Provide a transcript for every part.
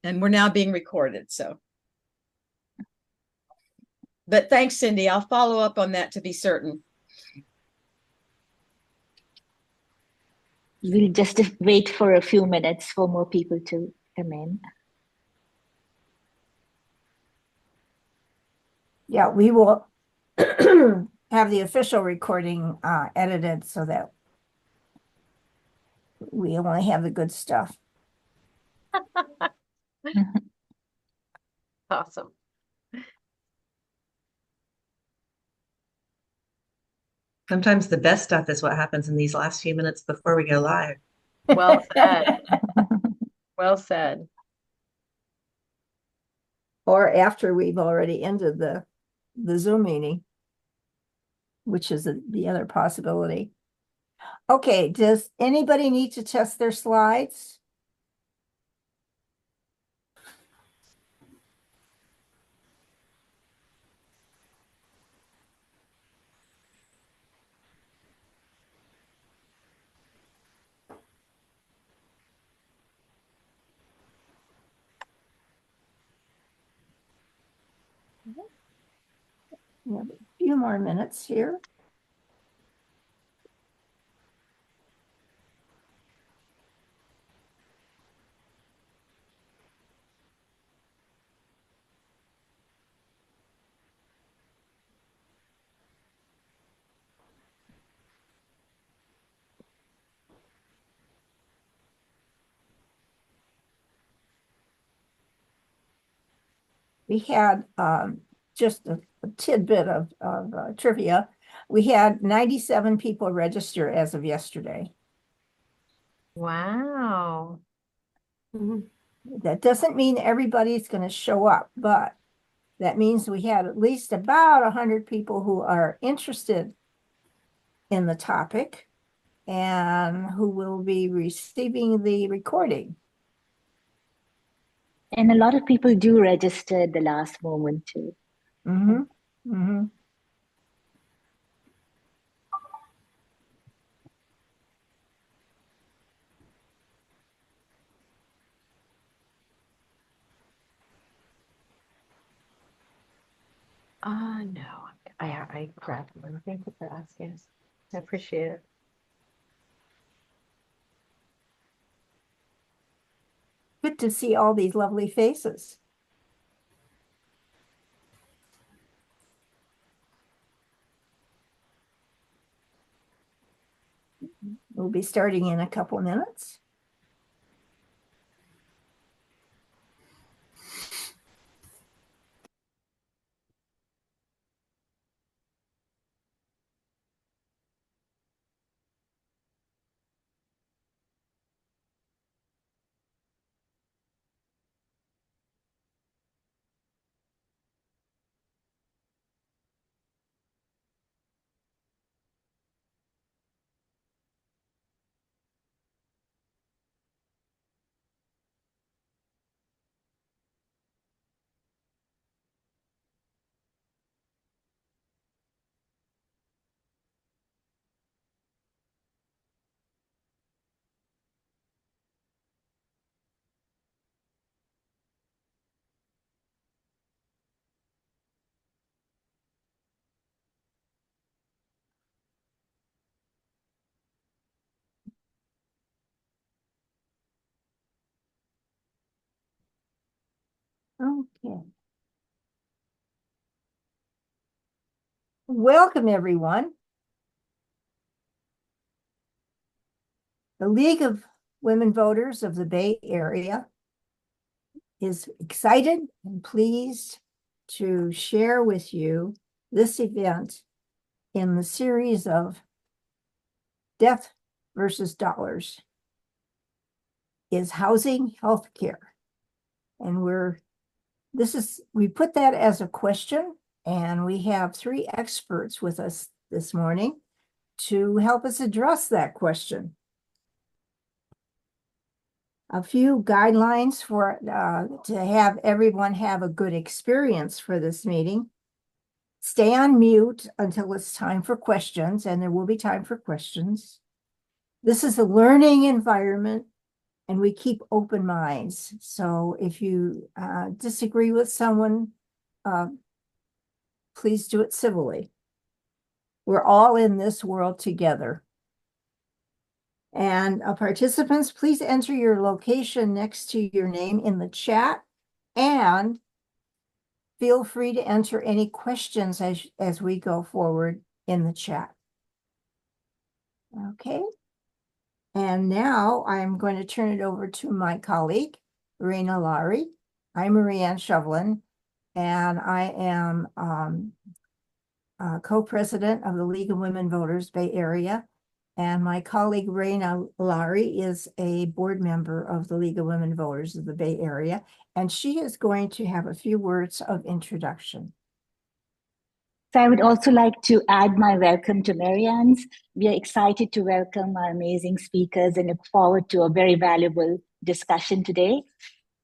And we're now being recorded, so. But thanks, Cindy. I'll follow up on that to be certain. We'll just wait for a few minutes for more people to come in. Yeah, we will have the official recording edited so that we only have the good stuff. Awesome. Sometimes the best stuff is what happens in these last few minutes before we go live. Well said. Well said. Or after we've already ended the Zoom meeting, which is the other possibility. Okay, does anybody need to test their slides? We have a few more minutes here. We had just a tidbit of trivia. We had 97 people register as of yesterday. Wow. That doesn't mean everybody's going to show up, but that means we had at least about 100 people who are interested in the topic and who will be receiving the recording. And a lot of people do register at the last moment too. Mm-hmm. Mm-hmm. No, I grabbed one. Thank you for asking. I appreciate it. Good to see all these lovely faces. We'll be starting in a couple minutes. Okay. Welcome, everyone. The League of Women Voters of the Bay Area is excited and pleased to share with you this event in the series of Death versus Dollars. Is housing health care? And we put that as a question, and we have 3 experts with us this morning to help us address that question. A few guidelines for to have everyone have a good experience for this meeting. Stay on mute until it's time for questions, and there will be time for questions. This is a learning environment. and we keep open minds. So if you disagree with someone, please do it civilly. We're all in this world together. And participants, please enter your location next to your name in the chat, and feel free to enter any questions as we go forward in the chat. Okay. And now I'm going to turn it over to my colleague, Raina Lowry. I'm Marianne Shovelin, and I am co-president of the League of Women Voters Bay Area. And my colleague, Raina Lowry, is a board member of the League of Women Voters of the Bay Area, and she is going to have a few words of introduction. So I would also like to add my welcome to Marianne's. We are excited to welcome our amazing speakers and look forward to a very valuable discussion today.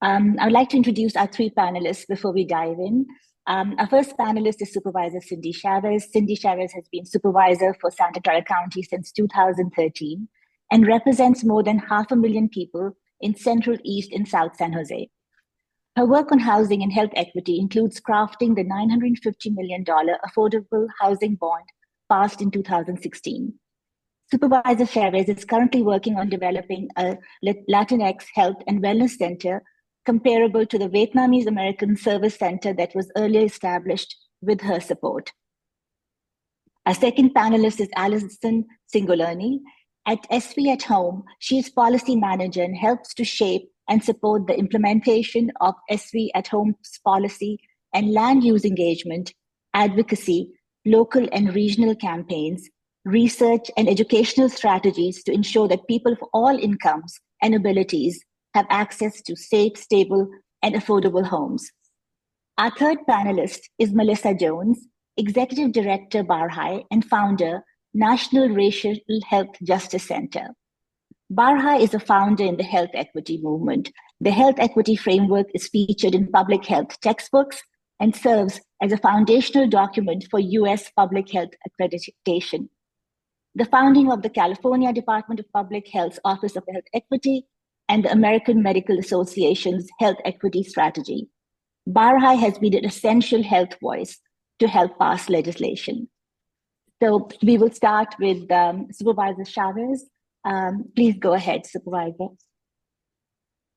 I would like to introduce our three panelists before we dive in. Our first panelist is Supervisor Cindy Chavez. Cindy Chavez has been supervisor for Santa Clara County since 2013 and represents more than 500,000 people in Central, East, and South San Jose. Her work on housing and health equity includes crafting the $950 million affordable housing bond passed in 2016. Supervisor Chavez is currently working on developing a Latinx health and wellness center comparable to the Vietnamese American Service Center that was earlier established with her support. Our second panelist is Alison Cingolani. At SV at Home, she is policy manager and helps to shape and support the implementation of SV at Home's policy and land use engagement, advocacy, local and regional campaigns, research and educational strategies to ensure that people of all incomes and abilities have access to safe, stable, and affordable homes. Our third panelist is Melissa Jones, Executive Director, BARHI, and founder, National Racial Health Justice Center. BARHI is a founder in the health equity movement. The health equity framework is featured in public health textbooks and serves as a foundational document for US public health accreditation. The founding of the California Department of Public Health's Office of Health Equity and the American Medical Association's Health Equity Strategy. BARHI has been an essential health voice to help pass legislation. So we will start with Supervisor Chavez. Please go ahead, Supervisor.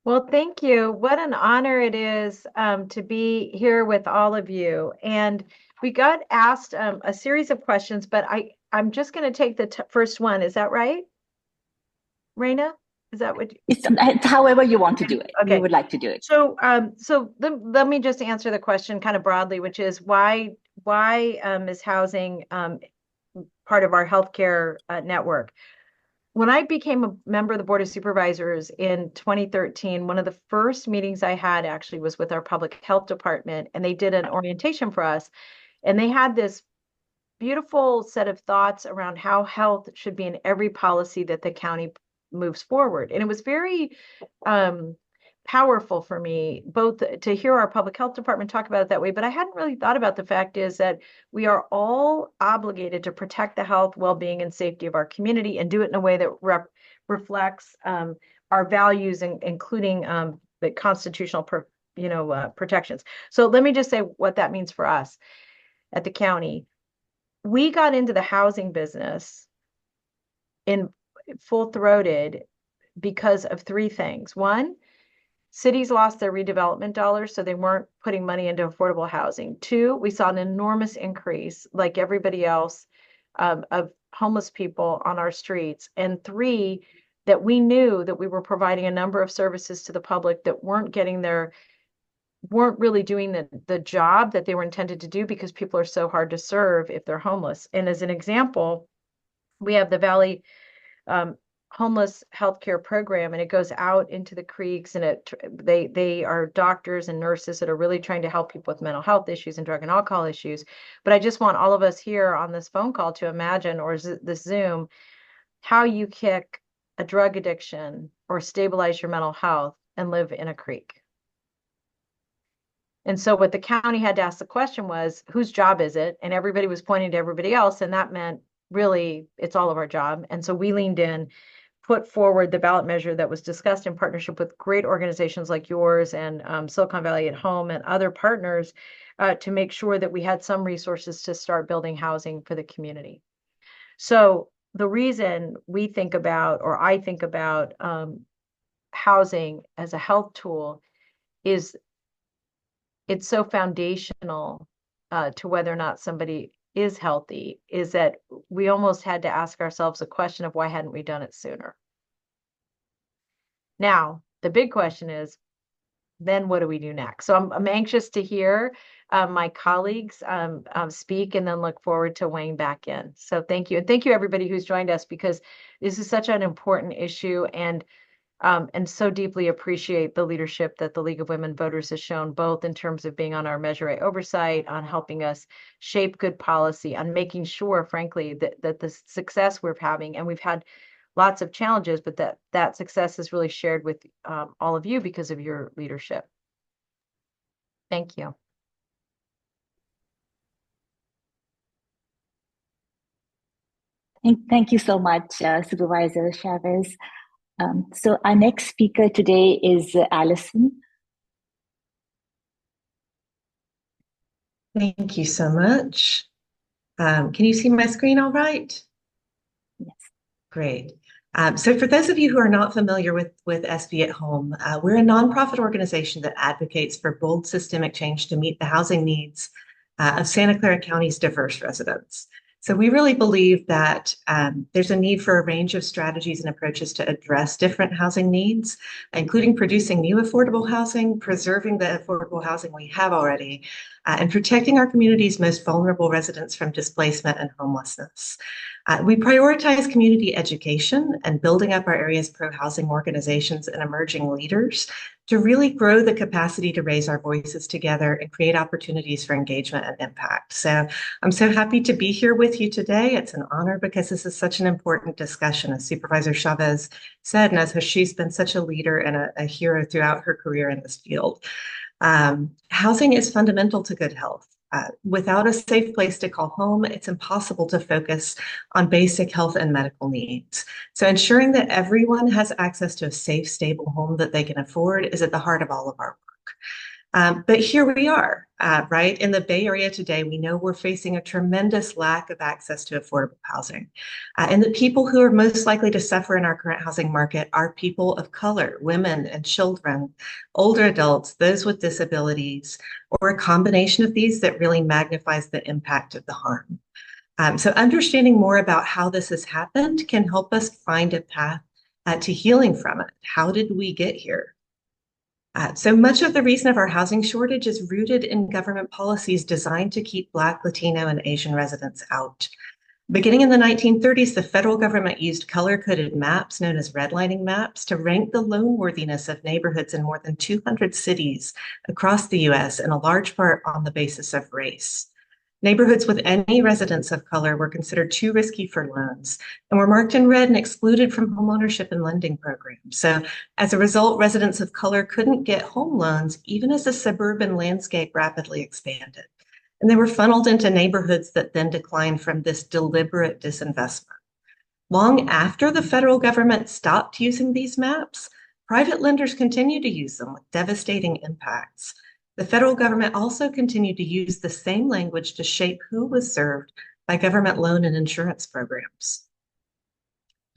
Well, thank you. What an honor it is to be here with all of you. And we got asked a series of questions, but I'm just going to take the first one. Is that right, Raina? Is that what? It's however you want to do it. Okay. You would like to do it. So, let me just answer the question kind of broadly, which is why is housing part of our healthcare network? When I became a member of the Board of Supervisors in 2013, one of the first meetings I had actually was with our public health department, and they did an orientation for us. And they had this beautiful set of thoughts around how health should be in every policy that the county moves forward. And it was very powerful for me, both to hear our public health department talk about it that way, but I hadn't really thought about the fact is that we are all obligated to protect the health, well-being, and safety of our community and do it in a way that reflects our values, including the constitutional protections. So let me just say what that means for us at the county. We got into the housing business in full-throated because of three things. One, cities lost their redevelopment dollars, so they weren't putting money into affordable housing. Two, we saw an enormous increase, like everybody else, of homeless people on our streets. And three, that we knew that we were providing a number of services to the public that weren't really doing the job that they were intended to do because people are so hard to serve if they're homeless. And as an example, we have the Valley homeless healthcare program, and it goes out into the creeks, and they are doctors and nurses that are really trying to help people with mental health issues and drug and alcohol issues. But I just want all of us here on this phone call to imagine, or this Zoom, how you kick a drug addiction or stabilize your mental health and live in a creek. And so what the county had to ask the question was, whose job is it? And everybody was pointing to everybody else, and that meant really it's all of our job. And so we leaned in put forward the ballot measure that was discussed in partnership with great organizations like yours and Silicon Valley at Home and other partners to make sure that we had some resources to start building housing for the community. So the reason we think about, or I think about housing as a health tool is it's so foundational to whether or not somebody is healthy, is that we almost had to ask ourselves a question of why hadn't we done it sooner? Now, the big question is, then what do we do next? So I'm anxious to hear my colleagues speak and then look forward to weighing back in. So thank you. And thank you everybody who's joined us, because this is such an important issue, and so deeply appreciate the leadership that the League of Women Voters has shown, both in terms of being on our Measure A oversight, on helping us shape good policy, on making sure, frankly, that the success we're having, and we've had lots of challenges, but that success is really shared with all of you because of your leadership. Thank you. Thank you so much, Supervisor Chavez. So our next speaker today is Alison. Thank you so much. Can you see my screen all right? Yes. Great. So for those of you who are not familiar with SB at Home, we're a nonprofit organization that advocates for bold systemic change to meet the housing needs of Santa Clara County's diverse residents. So we really believe that there's a need for a range of strategies and approaches to address different housing needs, including producing new affordable housing, preserving the affordable housing we have already, and protecting our community's most vulnerable residents from displacement and homelessness. We prioritize community education and building up our area's pro-housing organizations and emerging leaders to really grow the capacity to raise our voices together and create opportunities for engagement and impact. So I'm so happy to be here with you today. It's an honor because this is such an important discussion, as Supervisor Chavez said, and as she's been such a leader and a hero throughout her career in this field. Housing is fundamental to good health. Without a safe place to call home, it's impossible to focus on basic health and medical needs. So ensuring that everyone has access to a safe, stable home that they can afford is at the heart of all of our work. But here we are, right? In the Bay Area today, we know we're facing a tremendous lack of access to affordable housing. And the people who are most likely to suffer in our current housing market are people of color, women and children, older adults, those with disabilities, or a combination of these that really magnifies the impact of the harm. So understanding more about how this has happened can help us find a path to healing from it. How did we get here? So much of the reason of our housing shortage is rooted in government policies designed to keep Black, Latino, and Asian residents out. Beginning in the 1930s, the federal government used color-coded maps known as redlining maps to rank the loan-worthiness of neighborhoods in more than 200 cities across the U.S., in a large part on the basis of race. Neighborhoods with any residents of color were considered too risky for loans and were marked in red and excluded from homeownership and lending programs. So as a result, residents of color couldn't get home loans even as the suburban landscape rapidly expanded. And they were funneled into neighborhoods that then declined from this deliberate disinvestment. Long after the federal government stopped using these maps, private lenders continued to use them with devastating impacts. The federal government also continued to use the same language to shape who was served by government loan and insurance programs.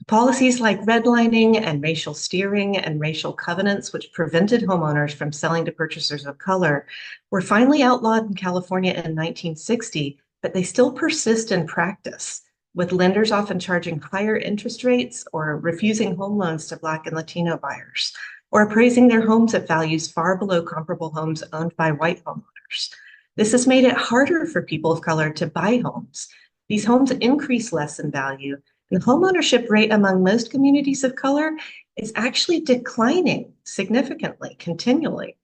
Policies like redlining and racial steering and racial covenants, which prevented homeowners from selling to purchasers of color, were finally outlawed in California in 1960, but they still persist in practice, with lenders often charging higher interest rates or refusing home loans to Black and Latino buyers, or appraising their homes at values far below comparable homes owned by white homeowners. This has made it harder for people of color to buy homes. These homes increase less in value, and the homeownership rate among most communities of color is actually declining significantly, continually.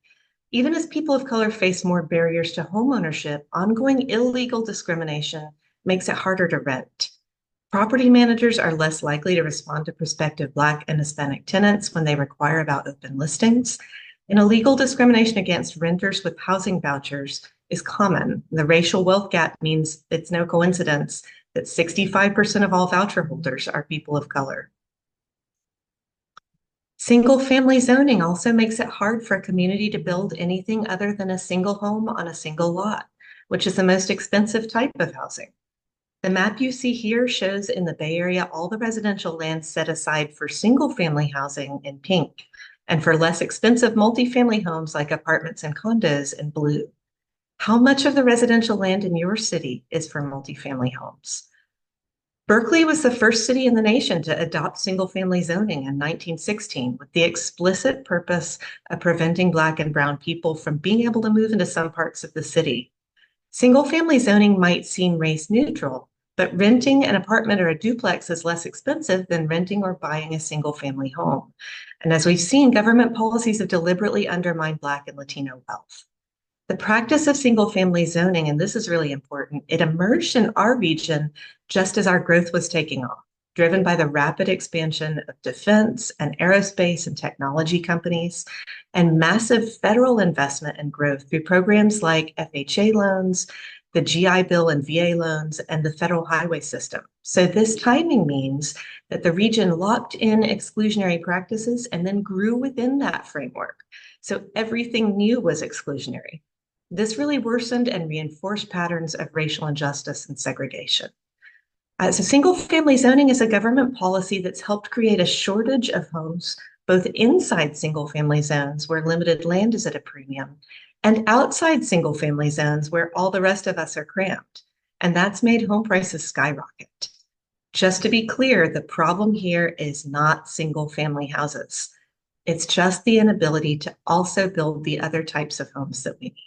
Even as people of color face more barriers to homeownership, ongoing illegal discrimination makes it harder to rent. Property managers are less likely to respond to prospective Black and Hispanic tenants when they require about open listings. And illegal discrimination against renters with housing vouchers is common. The racial wealth gap means it's no coincidence that 65% of all voucher holders are people of color. Single-family zoning also makes it hard for a community to build anything other than a single home on a single lot, which is the most expensive type of housing. The map you see here shows in the Bay Area all the residential land set aside for single-family housing in pink, and for less expensive multifamily homes like apartments and condos in blue. How much of the residential land in your city is for multifamily homes? Berkeley was the first city in the nation to adopt single-family zoning in 1916 with the explicit purpose of preventing Black and Brown people from being able to move into some parts of the city. Single-family zoning might seem race neutral, but renting an apartment or a duplex is less expensive than renting or buying a single-family home. And as we've seen, government policies have deliberately undermined Black and Latino wealth. The practice of single-family zoning, and this is really important, it emerged in our region just as our growth was taking off, driven by the rapid expansion of defense and aerospace and technology companies, and massive federal investment and growth through programs like FHA loans, the GI Bill and VA loans, and the federal highway system. So this timing means that the region locked in exclusionary practices and then grew within that framework. So everything new was exclusionary. This really worsened and reinforced patterns of racial injustice and segregation. So single-family zoning is a government policy that's helped create a shortage of homes, both inside single-family zones where limited land is at a premium, and outside single-family zones where all the rest of us are cramped. And that's made home prices skyrocket. Just to be clear, the problem here is not single-family houses. It's just the inability to also build the other types of homes that we need.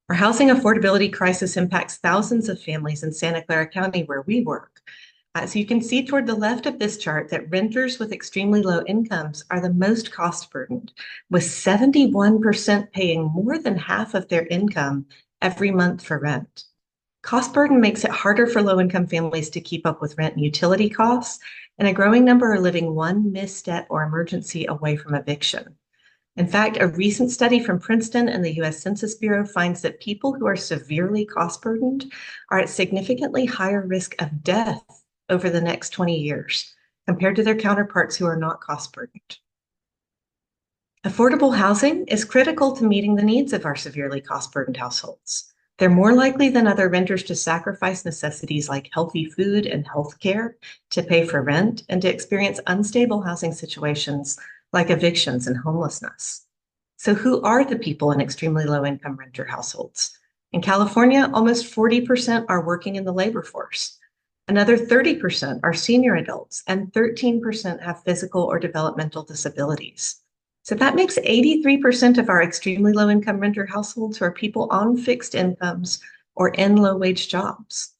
Our housing affordability crisis impacts thousands of families in Santa Clara County where we work. So you can see toward the left of this chart that renters with extremely low incomes are the most cost burdened, with 71% paying more than half of their income every month for rent. Cost burden makes it harder for low-income families to keep up with rent and utility costs, and a growing number are living one misstep or emergency away from eviction. In fact, a recent study from Princeton and the US Census Bureau finds that people who are severely cost burdened are at significantly higher risk of death over the next 20 years compared to their counterparts who are not cost burdened. Affordable housing is critical to meeting the needs of our severely cost burdened households. They're more likely than other renters to sacrifice necessities like healthy food and health care to pay for rent and to experience unstable housing situations like evictions and homelessness. So who are the people in extremely low-income renter households? In California, almost 40% are working in the labor force. Another 30% are senior adults, and 13% have physical or developmental disabilities. So that makes 83% of our extremely low-income renter households who are people on fixed incomes or in low-wage jobs.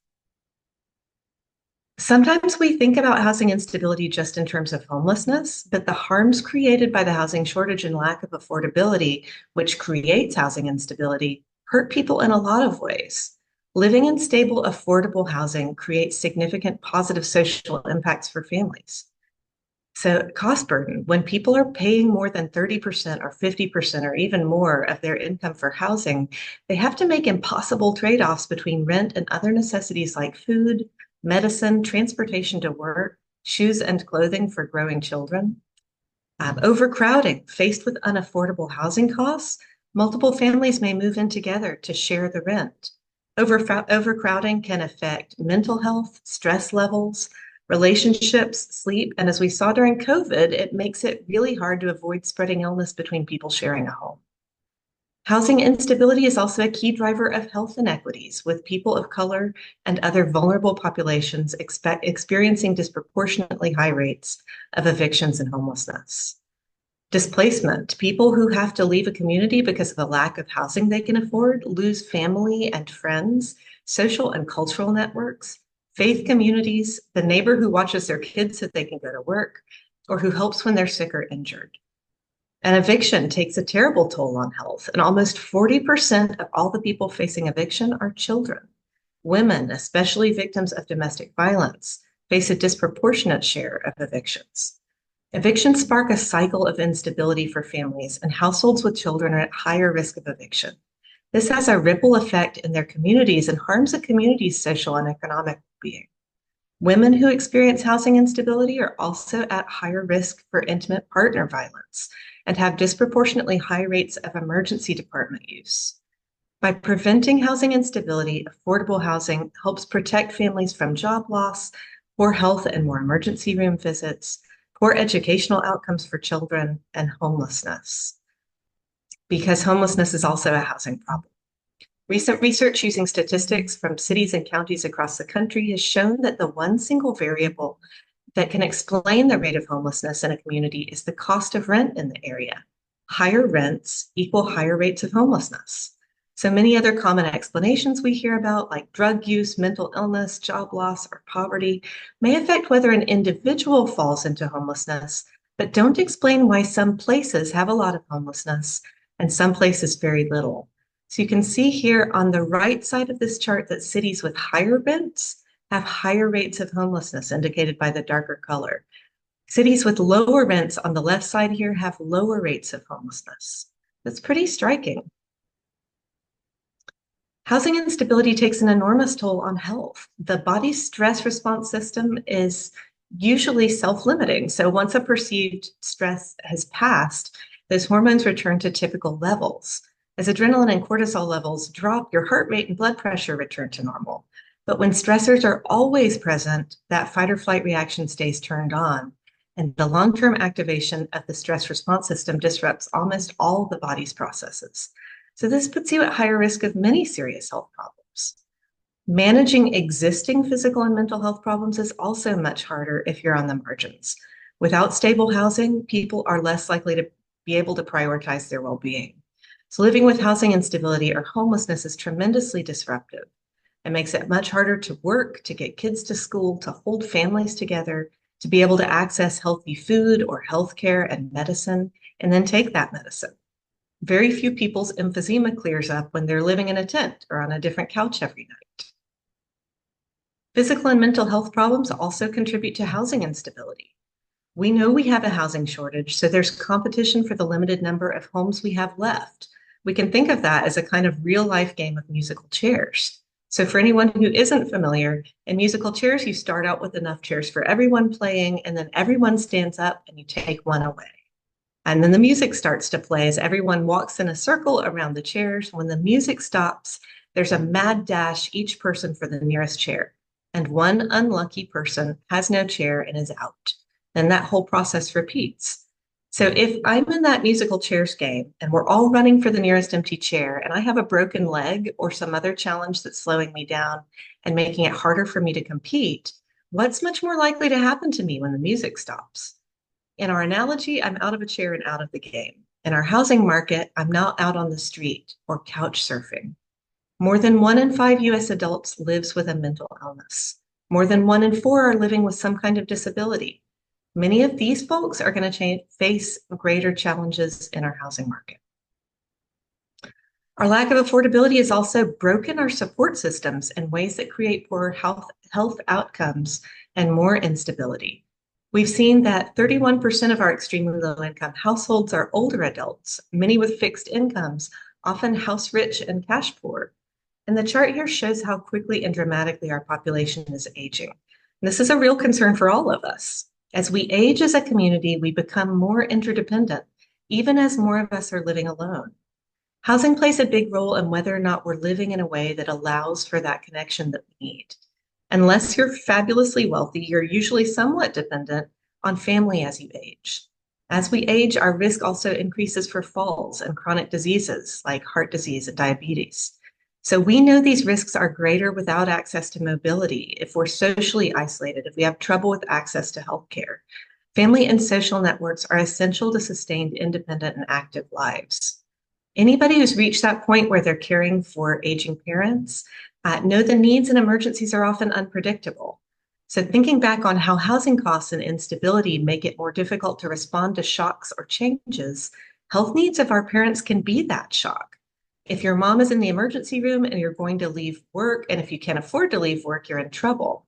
Sometimes we think about housing instability just in terms of homelessness, but the harms created by the housing shortage and lack of affordability, which creates housing instability, hurt people in a lot of ways. Living in stable, affordable housing creates significant positive social impacts for families. So cost burden, when people are paying more than 30% or 50% or even more of their income for housing, they have to make impossible trade-offs between rent and other necessities like food, medicine, transportation to work, shoes and clothing for growing children. Overcrowding, faced with unaffordable housing costs, multiple families may move in together to share the rent. Overcrowding can affect mental health, stress levels, relationships, sleep, and as we saw during COVID, it makes it really hard to avoid spreading illness between people sharing a home. Housing instability is also a key driver of health inequities, with people of color and other vulnerable populations experiencing disproportionately high rates of evictions and homelessness. Displacement, people who have to leave a community because of the lack of housing they can afford, lose family and friends, social and cultural networks, faith communities, the neighbor who watches their kids so they can go to work, or who helps when they're sick or injured. An eviction takes a terrible toll on health, and almost 40% of all the people facing eviction are children. Women, especially victims of domestic violence, face a disproportionate share of evictions. Evictions spark a cycle of instability for families, and households with children are at higher risk of eviction. This has a ripple effect in their communities and harms the community's social and economic being. Women who experience housing instability are also at higher risk for intimate partner violence and have disproportionately high rates of emergency department use. By preventing housing instability, affordable housing helps protect families from job loss, poor health and more emergency room visits, poor educational outcomes for children, and homelessness. Because homelessness is also a housing problem. Recent research using statistics from cities and counties across the country has shown that the one single variable that can explain the rate of homelessness in a community is the cost of rent in the area. Higher rents equal higher rates of homelessness. So many other common explanations we hear about, like drug use, mental illness, job loss, or poverty, may affect whether an individual falls into homelessness, but don't explain why some places have a lot of homelessness and some places very little. So you can see here on the right side of this chart that cities with higher rents have higher rates of homelessness, indicated by the darker color. Cities with lower rents on the left side here have lower rates of homelessness. That's pretty striking. Housing instability takes an enormous toll on health. The body's stress response system is usually self-limiting. So once a perceived stress has passed, those hormones return to typical levels. As adrenaline and cortisol levels drop, your heart rate and blood pressure return to normal. But when stressors are always present, that fight or flight reaction stays turned on, and the long-term activation of the stress response system disrupts almost all the body's processes. So this puts you at higher risk of many serious health problems. Managing existing physical and mental health problems is also much harder if you're on the margins. Without stable housing, people are less likely to be able to prioritize their well-being. So living with housing instability or homelessness is tremendously disruptive. It makes it much harder to work, to get kids to school, to hold families together, to be able to access healthy food or healthcare and medicine, and then take that medicine. Very few people's emphysema clears up when they're living in a tent or on a different couch every night. Physical and mental health problems also contribute to housing instability. We know we have a housing shortage, so there's competition for the limited number of homes we have left. We can think of that as a kind of real-life game of musical chairs. So for anyone who isn't familiar, in musical chairs, you start out with enough chairs for everyone playing, and then everyone stands up and you take one away. And then the music starts to play as everyone walks in a circle around the chairs. When the music stops, there's a mad dash, each person for the nearest chair. And one unlucky person has no chair and is out. Then that whole process repeats. So if I'm in that musical chairs game and we're all running for the nearest empty chair and I have a broken leg or some other challenge that's slowing me down and making it harder for me to compete, what's much more likely to happen to me when the music stops? In our analogy, I'm out of a chair and out of the game. In our housing market, I'm now out on the street or couch surfing. More than 1 in 5 US adults lives with a mental illness. More than 1 in 4 are living with some kind of disability. Many of these folks are going to face greater challenges in our housing market. Our lack of affordability has also broken our support systems in ways that create poor health outcomes and more instability. We've seen that 31% of our extremely low-income households are older adults, many with fixed incomes, often house-rich and cash-poor. And the chart here shows how quickly and dramatically our population is aging. And this is a real concern for all of us. As we age as a community, we become more interdependent, even as more of us are living alone. Housing plays a big role in whether or not we're living in a way that allows for that connection that we need. Unless you're fabulously wealthy, you're usually somewhat dependent on family as you age. As we age, our risk also increases for falls and chronic diseases like heart disease and diabetes. So we know these risks are greater without access to mobility, if we're socially isolated, if we have trouble with access to healthcare. Family and social networks are essential to sustain independent and active lives. Anybody who's reached that point where they're caring for aging parents know the needs and emergencies are often unpredictable. So thinking back on how housing costs and instability make it more difficult to respond to shocks or changes, health needs of our parents can be that shock. If your mom is in the emergency room and you're going to leave work, and if you can't afford to leave work, you're in trouble.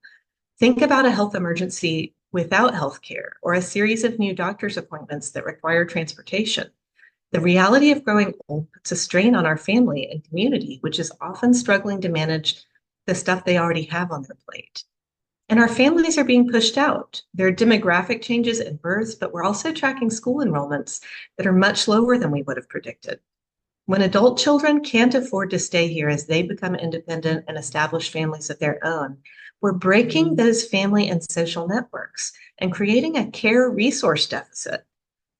Think about a health emergency without healthcare or a series of new doctor's appointments that require transportation. The reality of growing old puts a strain on our family and community, which is often struggling to manage the stuff they already have on their plate. And our families are being pushed out. There are demographic changes in births, but we're also tracking school enrollments that are much lower than we would have predicted. When adult children can't afford to stay here as they become independent and establish families of their own, we're breaking those family and social networks and creating a care resource deficit.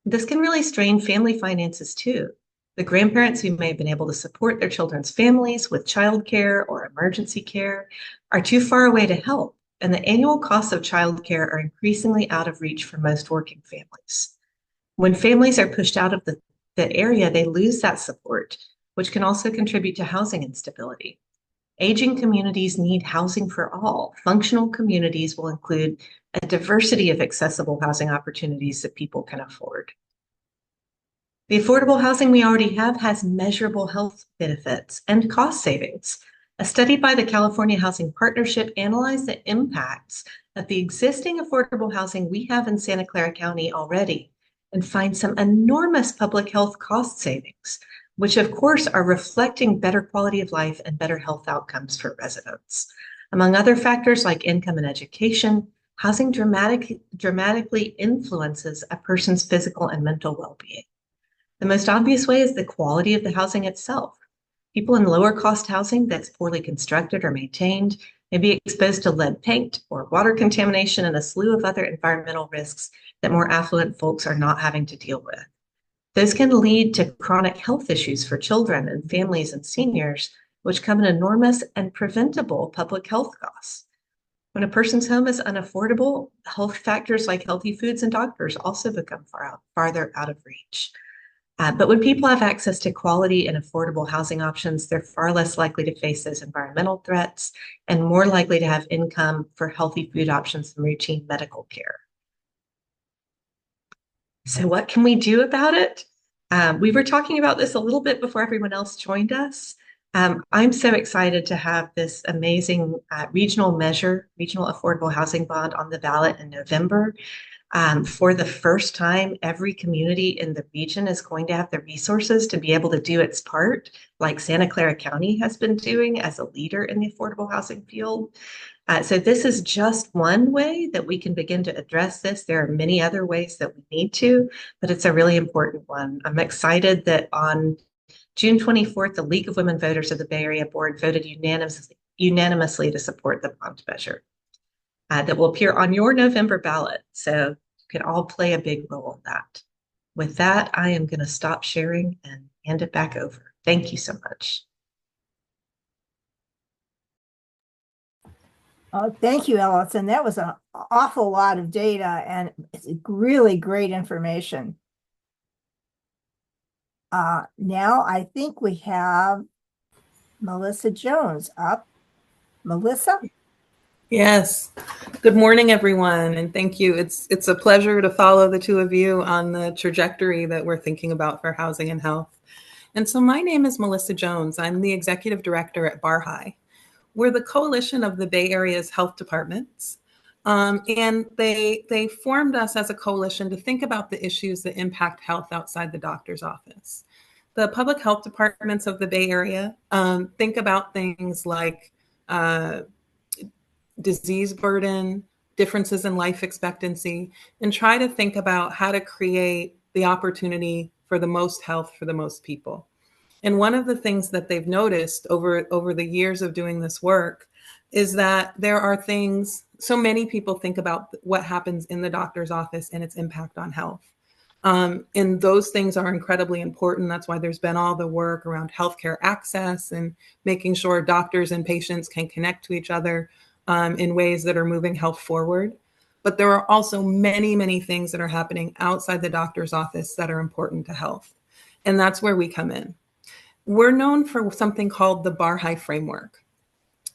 This can really strain family finances too. The grandparents who may have been able to support their children's families with childcare or emergency care are too far away to help, and the annual costs of childcare are increasingly out of reach for most working families. When families are pushed out of the area, they lose that support, which can also contribute to housing instability. Aging communities need housing for all. Functional communities will include a diversity of accessible housing opportunities that people can afford. The affordable housing we already have has measurable health benefits and cost savings. A study by the California Housing Partnership analyzed the impacts of the existing affordable housing we have in Santa Clara County already and find some enormous public health cost savings, which of course are reflecting better quality of life and better health outcomes for residents. Among other factors like income and education, housing dramatically influences a person's physical and mental well-being. The most obvious way is the quality of the housing itself. People in lower cost housing that's poorly constructed or maintained may be exposed to lead paint or water contamination and a slew of other environmental risks that more affluent folks are not having to deal with. Those can lead to chronic health issues for children and families and seniors, which come at enormous and preventable public health costs. When a person's home is unaffordable, health factors like healthy foods and doctors also become farther out of reach. But when people have access to quality and affordable housing options, they're far less likely to face those environmental threats and more likely to have income for healthy food options and routine medical care. So what can we do about it? We were talking about this a little bit before everyone else joined us. I'm so excited to have this amazing regional affordable housing bond on the ballot in November. For the first time, every community in the region is going to have the resources to be able to do its part, like Santa Clara County has been doing as a leader in the affordable housing field. So this is just one way that we can begin to address this. There are many other ways that we need to, but it's a really important one. I'm excited that on June 24th, the League of Women Voters of the Bay Area Board voted unanimously to support the bond measure that will appear on your November ballot. So you can all play a big role in that. With that, I am going to stop sharing and hand it back over. Thank you so much. Oh, thank you, Alison. That was an awful lot of data and it's really great information. Now I think we have Melissa Jones up. Melissa? Yes. Good morning, everyone, and thank you. It's a pleasure to follow the two of you on the trajectory that we're thinking about for housing and health. And so my name is Melissa Jones. I'm the executive director at BARHI. We're the coalition of the Bay Area's health departments. And they formed us as a coalition to think about the issues that impact health outside the doctor's office. The public health departments of the Bay Area think about things like disease burden, differences in life expectancy, and try to think about how to create the opportunity for the most health for the most people. And one of the things that they've noticed over the years of doing this work is that there are things, so many people think about what happens in the doctor's office and its impact on health. And those things are incredibly important. That's why there's been all the work around healthcare access and making sure doctors and patients can connect to each other in ways that are moving health forward. But there are also many, many things that are happening outside the doctor's office that are important to health. And that's where we come in. We're known for something called the BARHI framework.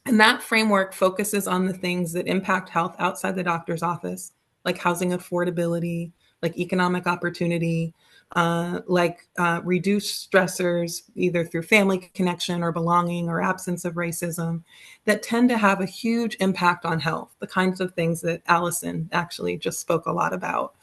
And that framework focuses on the things that impact health outside the doctor's office, like housing affordability, like economic opportunity, reduced stressors, either through family connection or belonging or absence of racism, that tend to have a huge impact on health, the kinds of things that Alison actually just spoke a lot about.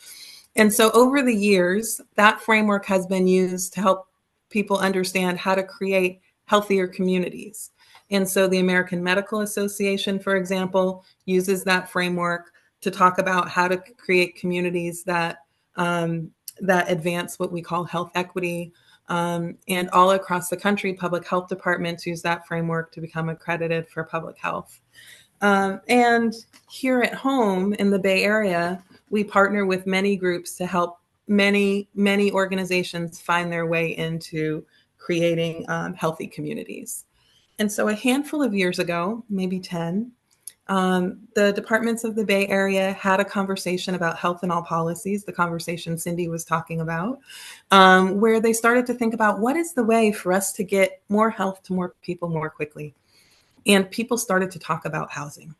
And so over the years, that framework has been used to help people understand how to create healthier communities. And so the American Medical Association, for example, uses that framework to talk about how to create communities that that advance what we call health equity. And all across the country, public health departments use that framework to become accredited for public health. And here at home in the Bay Area, we partner with many groups to help many organizations find their way into creating healthy communities. And so a handful of years ago, maybe 10, the departments of the Bay Area had a conversation about health and all policies, the conversation Cindy was talking about, where they started to think about what is the way for us to get more health to more people more quickly. And people started to talk about housing.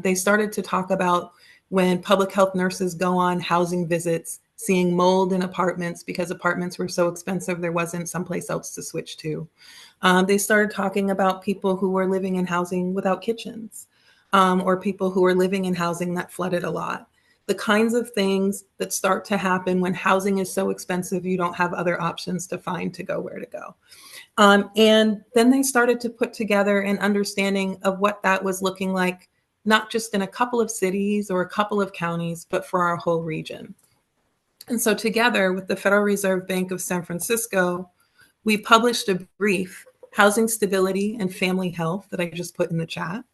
They started to talk about when public health nurses go on housing visits, seeing mold in apartments because apartments were so expensive, there wasn't someplace else to switch to. They started talking about people who were living in housing without kitchens, or people who were living in housing that flooded a lot. The kinds of things that start to happen when housing is so expensive, you don't have other options to find to go where to go. And then they started to put together an understanding of what that was looking like, not just in a couple of cities or a couple of counties, but for our whole region. And so together with the Federal Reserve Bank of San Francisco, we published a brief, Housing Stability and Family Health, that I just put in the chat.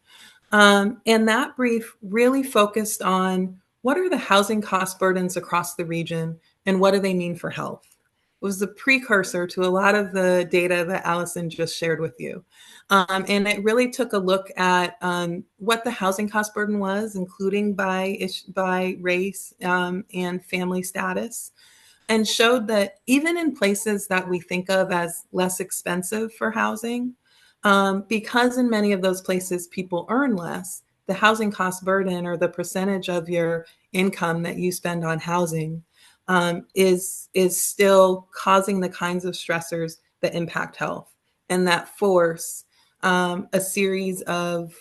And that brief really focused on what are the housing cost burdens across the region and what do they mean for health? It was the precursor to a lot of the data that Alison just shared with you. And it really took a look at what the housing cost burden was, including by race and family status, and showed that even in places that we think of as less expensive for housing, because in many of those places people earn less, the housing cost burden or the percentage of your income that you spend on housing is still causing the kinds of stressors that impact health and that force a series of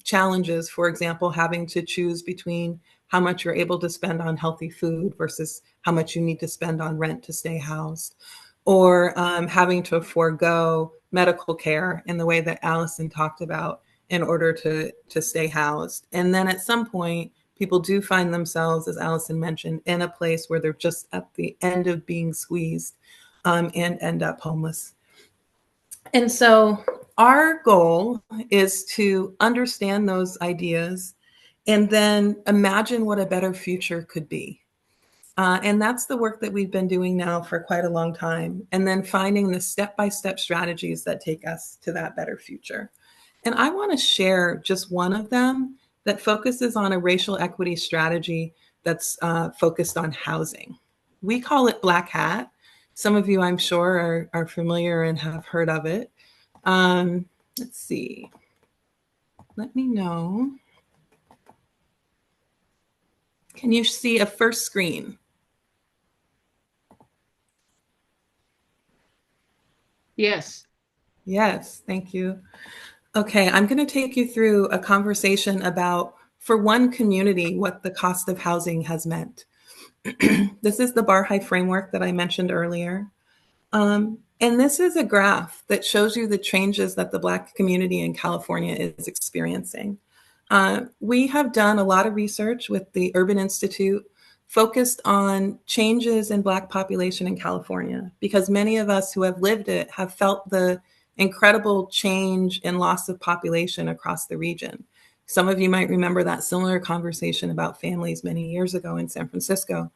challenges, for example, having to choose between how much you're able to spend on healthy food versus how much you need to spend on rent to stay housed, or having to forego medical care in the way that Alison talked about in order to stay housed. And then at some point, people do find themselves, as Alison mentioned, in a place where they're just at the end of being squeezed and end up homeless. And so our goal is to understand those ideas and then imagine what a better future could be. And that's the work that we've been doing now for quite a long time, and then finding the step-by-step strategies that take us to that better future. And I want to share just one of them that focuses on a racial equity strategy that's focused on housing. We call it Black Hat. Some of you, I'm sure, are familiar and have heard of it. Let's see. Let me know. Can you see a first screen? Yes. Yes, thank you. Okay, I'm going to take you through a conversation about, for one community, what the cost of housing has meant. This is the BARHI framework that I mentioned earlier. And this is a graph that shows you the changes that the Black community in California is experiencing. We have done a lot of research with the Urban Institute focused on changes in Black population in California, because many of us who have lived it have felt the incredible change and loss of population across the region. Some of you might remember that similar conversation about families many years ago in San Francisco.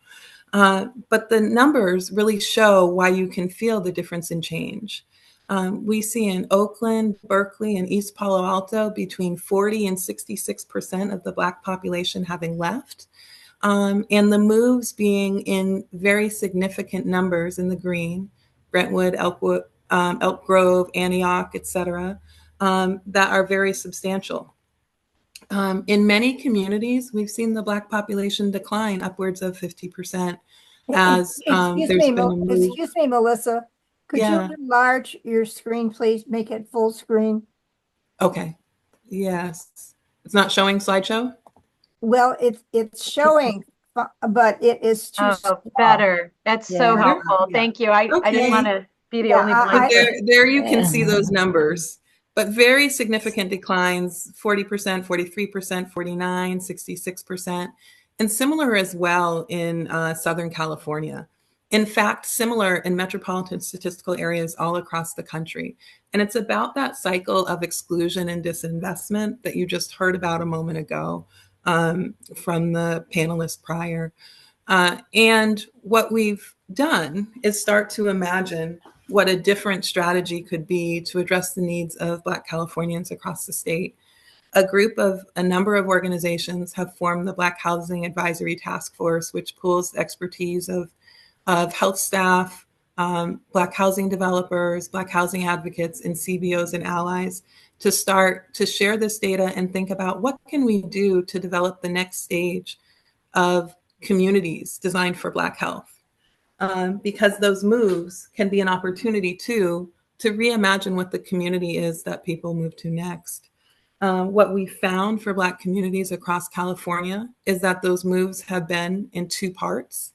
But the numbers really show why you can feel the difference in change. We see in Oakland, Berkeley, and East Palo Alto between 40 and 66% of the Black population having left. And the moves being in very significant numbers in the green, Brentwood, Elk Grove, Antioch, et cetera, that are very substantial. In many communities, we've seen the Black population decline upwards of 50% as there's been a move. Excuse me, Melissa. Could Yeah. you enlarge your screen, please? Make it full screen. Okay. Yes. It's not showing slideshow? Well, it's showing, but it is too small. Better. That's so Yeah. helpful. Yeah. Thank you. I didn't want to be the only blind. There you can see those numbers. but very significant declines, 40%, 43%, 49, 66%, and similar as well in Southern California. In fact, similar in metropolitan statistical areas all across the country. And it's about that cycle of exclusion and disinvestment that you just heard about a moment ago from the panelist prior. And what we've done is start to imagine what a different strategy could be to address the needs of Black Californians across the state. A number of organizations have formed the Black Housing Advisory Task Force, which pools the expertise of health staff, Black housing developers, Black housing advocates, and CBOs and allies to start to share this data and think about what can we do to develop the next stage of communities designed for Black health. Because those moves can be an opportunity too to reimagine what the community is that people move to next. What we found for Black communities across California is that those moves have been in two parts.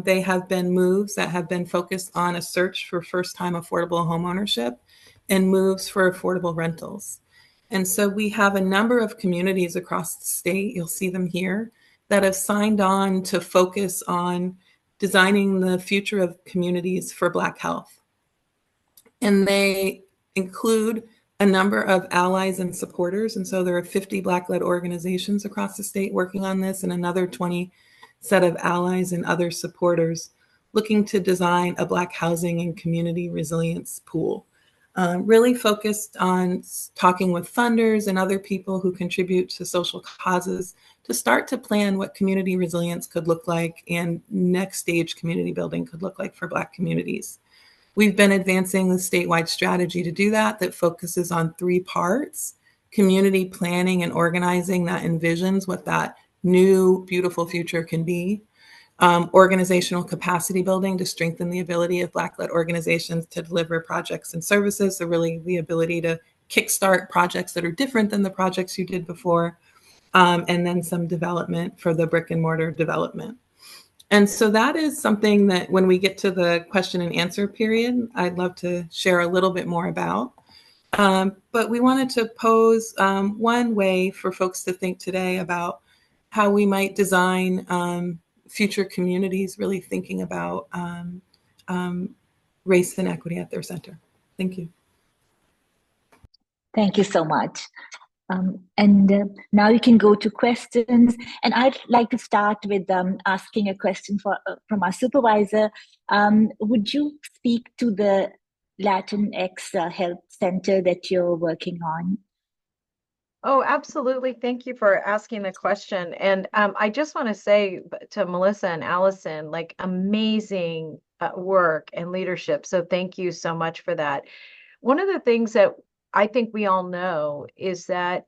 They have been moves that have been focused on a search for first-time affordable homeownership and moves for affordable rentals. And so we have a number of communities across the state, you'll see them here, that have signed on to focus on designing the future of communities for Black health. And they include a number of allies and supporters. And so there are 50 Black-led organizations across the state working on this, and another 20 set of allies and other supporters looking to design a Black housing and community resilience pool. Really focused on talking with funders and other people who contribute to social causes to start to plan what community resilience could look like and next stage community building could look like for Black communities. We've been advancing the statewide strategy to do that focuses on three parts: community planning and organizing that envisions what that new, beautiful future can be. Organizational capacity building to strengthen the ability of Black-led organizations to deliver projects and services. So really the ability to kickstart projects that are different than the projects you did before. And then some development for the brick and mortar development. And so that is something that when we get to the question and answer period, I'd love to share a little bit more about. But we wanted to pose one way for folks to think today about how we might design future communities, really thinking about race and equity at their center. Thank you. Thank you so much. Now you can go to questions. And I'd like to start with asking a question from our supervisor. Would you speak to the Latinx Health Center that you're working on? Oh, absolutely. Thank you for asking the question. And I just want to say to Melissa and Allison, like, amazing work and leadership. So thank you so much for that. One of the things that I think we all know is that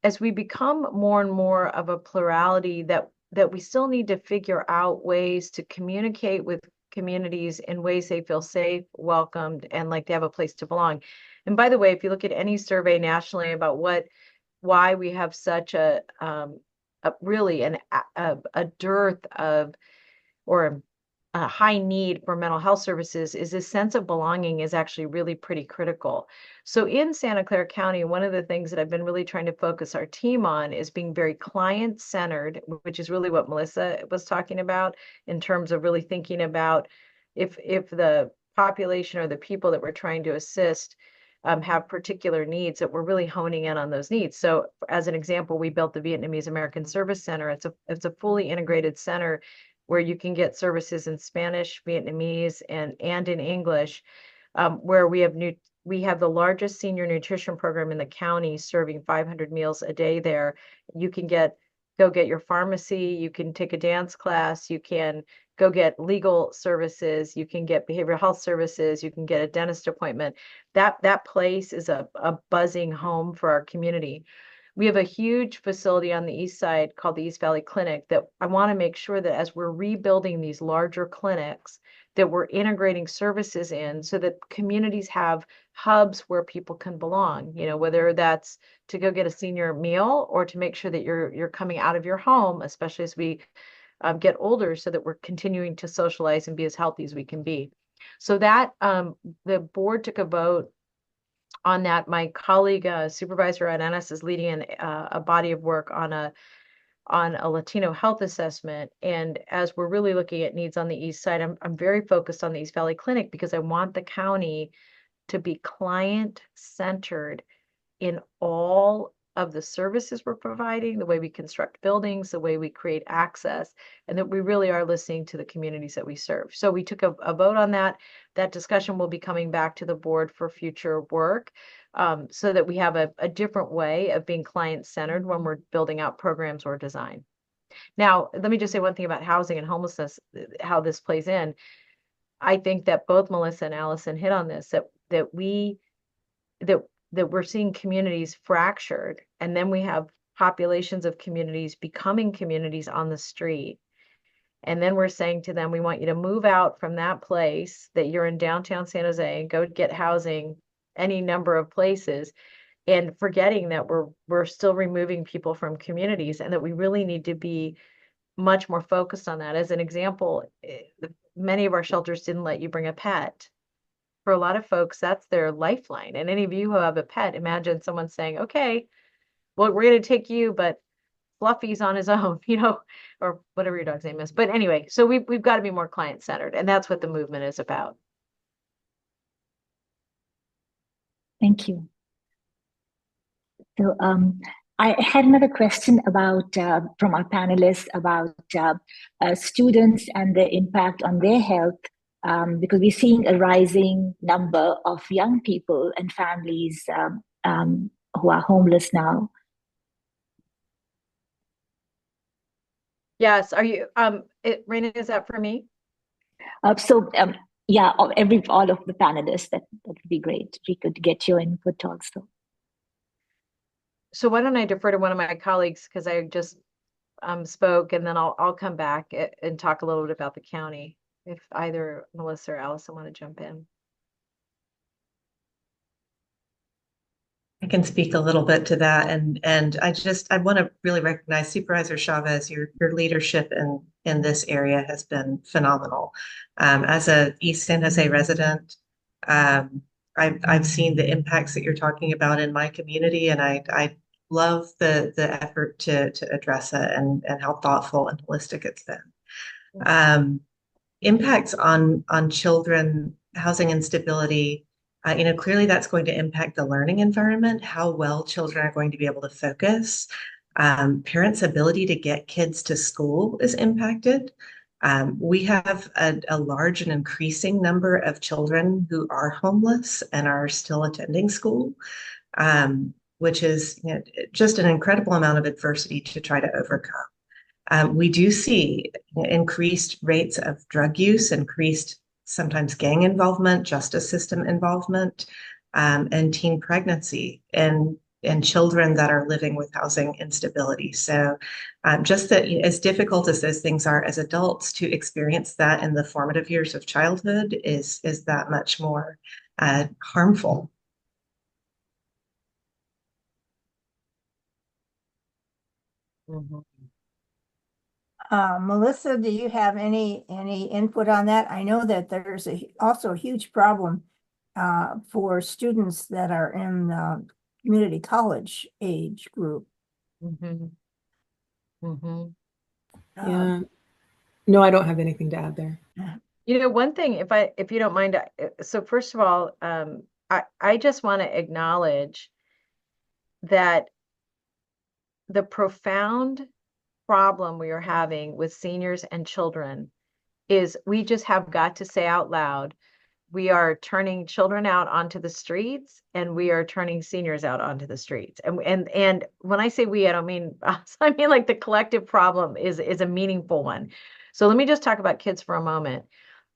as we become more and more of a plurality, that we still need to figure out ways to communicate with communities in ways they feel safe, welcomed, and like they have a place to belong. And by the way, if you look at any survey nationally about why we have such a dearth of, or a high need for mental health services, is this sense of belonging is actually really pretty critical. So in Santa Clara County, one of the things that I've been really trying to focus our team on is being very client-centered, which is really what Melissa was talking about in terms of really thinking about if the population or the people that we're trying to assist have particular needs, that we're really honing in on those needs. So as an example, we built the Vietnamese American Service Center. It's a fully integrated center where you can get services in Spanish, Vietnamese, and in English, where we have the largest senior nutrition program in the county, serving 500 meals a day there. You can go get your pharmacy, you can take a dance class, you can go get legal services, you can get behavioral health services, you can get a dentist appointment. That place is a buzzing home for our community. We have a huge facility on the east side called the East Valley Clinic that I want to make sure that as we're rebuilding these larger clinics, that we're integrating services in so that communities have hubs where people can belong, whether that's to go get a senior meal or to make sure that you're coming out of your home, especially as we get older, so that we're continuing to socialize and be as healthy as we can be. So that the board took a vote on that. My colleague, Supervisor at NS, is leading a body of work on a Latino health assessment. And as we're really looking at needs on the east side, I'm very focused on the East Valley Clinic because I want the county to be client-centered in all of the services we're providing, the way we construct buildings, the way we create access, and that we really are listening to the communities that we serve. So we took a vote on that. That discussion will be coming back to the board for future work, so that we have a different way of being client-centered when we're building out programs or design. Now, let me just say one thing about housing and homelessness, how this plays in. I think that both Melissa and Allison hit on this, that we're seeing communities fractured, and then we have populations of communities becoming communities on the street. And then we're saying to them, we want you to move out from that place that you're in downtown San Jose and go get housing any number of places, and forgetting that we're still removing people from communities, and that we really need to be much more focused on that. As an example, many of our shelters didn't let you bring a pet. For a lot of folks, that's their lifeline. And any of you who have a pet, imagine someone saying, okay, well, we're going to take you, but Fluffy's on his own, or whatever your dog's name is. But anyway, so we've got to be more client-centered, and that's what the movement is about. Thank you. So I had another question about from our panelists about students and the impact on their health, because we're seeing a rising number of young people and families who are homeless now. Yes. Are you, Raina, is that for me? Yeah, all of the panelists, that would be great. We could get your input also. So why don't I defer to one of my colleagues, because I just spoke, and then I'll come back and talk a little bit about the county, if either Melissa or Allison want to jump in. I can speak a little bit to that, and I want to really recognize Supervisor Chavez. Your leadership in this area has been phenomenal. As a East San Jose resident, I've seen the impacts that you're talking about in my community, and I love the effort to address it and how thoughtful and holistic it's been. Impacts on children, housing instability. Clearly that's going to impact the learning environment, how well children are going to be able to focus. Parents' ability to get kids to school is impacted. We have a large and increasing number of children who are homeless and are still attending school, which is just an incredible amount of adversity to try to overcome. We do see increased rates of drug use, increased sometimes gang involvement, justice system involvement, and teen pregnancy and children that are living with housing instability. So just that, as difficult as those things are as adults, to experience that in the formative years of childhood is that much more harmful. Mm-hmm. Melissa, do you have any input on that? I know that there's also a huge problem for students that are in the community college age group. Mm-hmm. Mm-hmm. Yeah. No, I don't have anything to add there. One thing, if you don't mind, so first of all, I just want to acknowledge that the profound problem we are having with seniors and children is we just have got to say out loud, we are turning children out onto the streets, and we are turning seniors out onto the streets. And when I say we, I don't mean us. I mean, like, the collective problem is a meaningful one. So let me just talk about kids for a moment.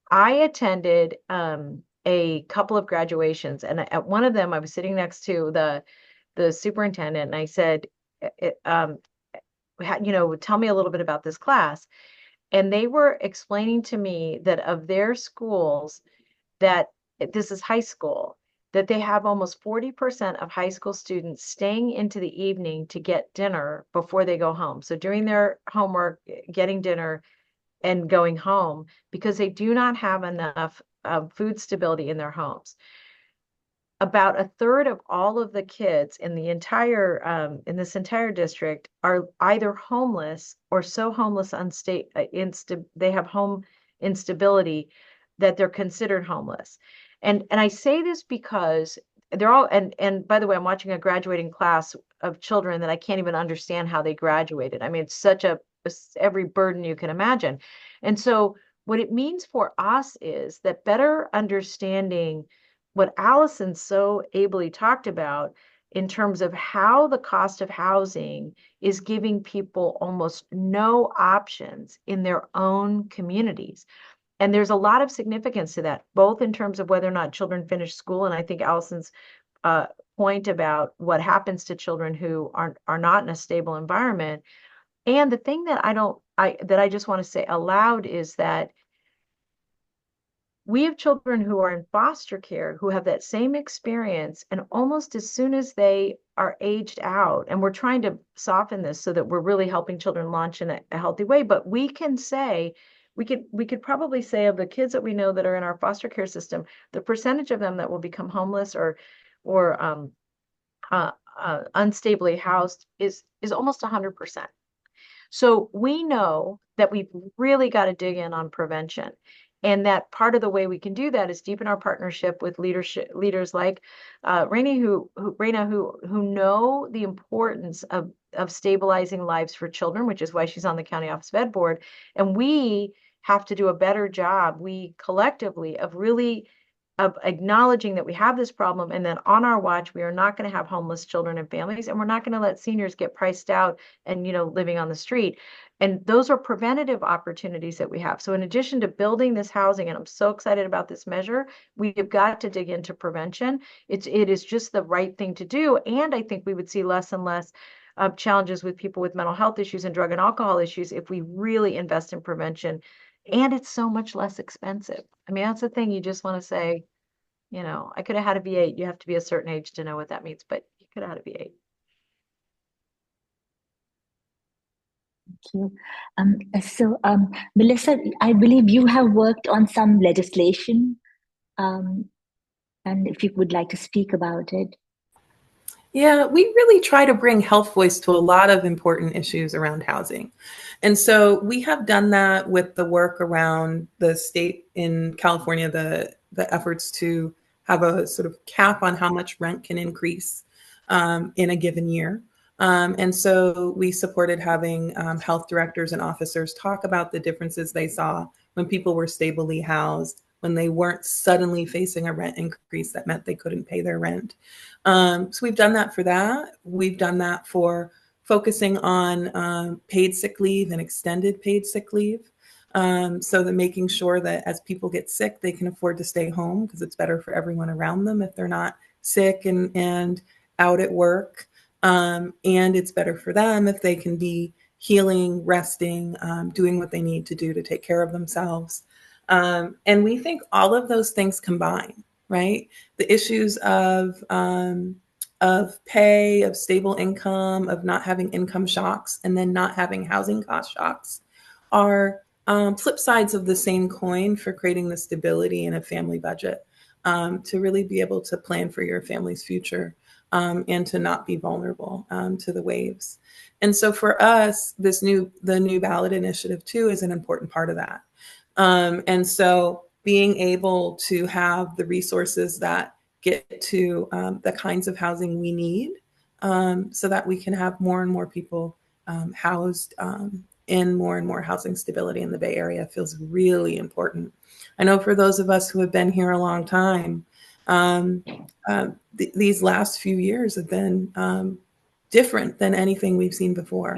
I attended a couple of graduations, and at one of them I was sitting next to the superintendent, and I said, tell me a little bit about this class. And they were explaining to me that of their schools, that this is high school, that they have almost 40% of high school students staying into the evening to get dinner before they go home. So doing their homework, getting dinner, and going home, because they do not have enough food stability in their homes. about a third of all of the kids in the entire in this entire district are either homeless or so homeless they have home instability that they're considered homeless. And I say this because they're all, and by the way, I'm watching a graduating class of children that I can't even understand how they graduated. I mean, it's such every burden you can imagine. And so what it means for us is that better understanding what Alison so ably talked about in terms of how the cost of housing is giving people almost no options in their own communities. And there's a lot of significance to that, both in terms of whether or not children finish school. And I think Alison's point about what happens to children who are not in a stable environment. And the thing that I just want to say aloud is that we have children who are in foster care who have that same experience, and almost as soon as they are aged out, and we're trying to soften this so that we're really helping children launch in a healthy way, but we could probably say of the kids that we know that are in our foster care system, the percentage of them that will become homeless or unstably housed is almost 100%. So we know that we've really got to dig in on prevention. And that part of the way we can do that is deepen our partnership with leaders like Raina, who know the importance of stabilizing lives for children, which is why she's on the County Office of Ed Board. And we have to do a better job, we collectively, of acknowledging that we have this problem, and then on our watch, we are not going to have homeless children and families, and we're not going to let seniors get priced out and, living on the street. And those are preventative opportunities that we have. So in addition to building this housing, and I'm so excited about this measure, we've got to dig into prevention. It is just the right thing to do. And I think we would see less and less challenges with people with mental health issues and drug and alcohol issues if we really invest in prevention. And it's so much less expensive. I mean, that's the thing. You just want to say, I could have had a V8. You have to be a certain age to know what that means, but you could have had a V8. Thank you. So, Melissa, I believe you have worked on some legislation, and if you would like to speak about it. Yeah, we really try to bring health voice to a lot of important issues around housing. And so we have done that with the work around the state in California, the efforts to have a sort of cap on how much rent can increase in a given year. And so we supported having health directors and officers talk about the differences they saw when people were stably housed, when they weren't suddenly facing a rent increase that meant they couldn't pay their rent. So we've done that for that. We've done that for focusing on paid sick leave and extended paid sick leave. So that making sure that as people get sick, they can afford to stay home because it's better for everyone around them if they're not sick and out at work. And it's better for them if they can be healing, resting, doing what they need to do to take care of themselves. And we think all of those things combine, right? The issues of pay, of stable income, of not having income shocks, and then not having housing cost shocks are flip sides of the same coin for creating the stability in a family budget, to really be able to plan for your family's future, and to not be vulnerable to the waves. And so for us, the new ballot initiative too is an important part of that. And so being able to have the resources that get to the kinds of housing we need, so that we can have more and more people housed in more and more housing stability in the Bay Area feels really important. I know for those of us who have been here a long time, these last few years have been different than anything we've seen before.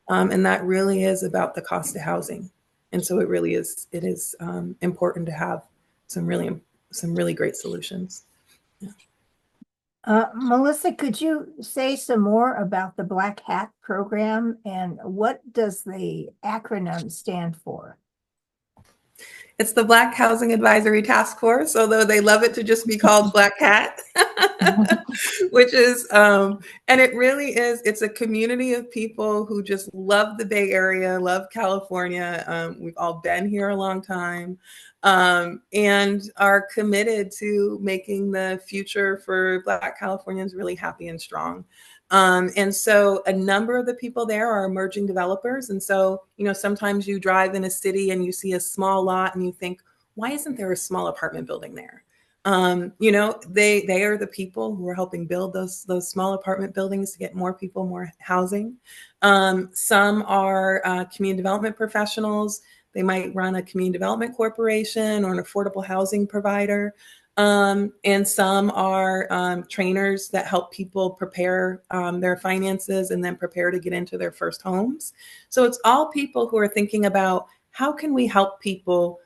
And that really is about the cost of housing. And so it is important to have some really great solutions. Melissa, could you say some more about the Black Hat program and what does the acronym stand for? It's the Black Housing Advisory Task Force, although they love it to just be called Black Hat, which is, and it really is, it's a community of people who just love the Bay Area, love California. We've all been here a long time. and are committed to making the future for Black Californians really happy and strong. And so a number of the people there are emerging developers. And so, sometimes you drive in a city and you see a small lot and you think, why isn't there a small apartment building there? They are the people who are helping build those small apartment buildings to get more people, more housing. Some are community development professionals. They might run a community development corporation or an affordable housing provider. And some are trainers that help people prepare their finances and then prepare to get into their first homes. So it's all people who are thinking about how can we help people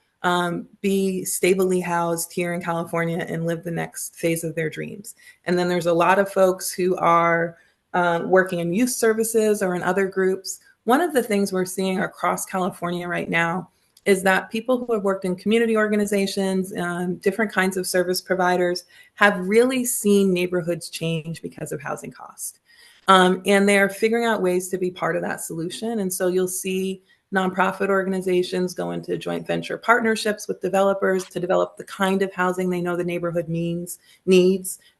be stably housed here in California and live the next phase of their dreams. And then there's a lot of folks who are working in youth services or in other groups. One of the things we're seeing across California right now is that people who have worked in community organizations, different kinds of service providers, have really seen neighborhoods change because of housing cost. And they're figuring out ways to be part of that solution. And so you'll see nonprofit organizations go into joint venture partnerships with developers to develop the kind of housing they know the neighborhood needs,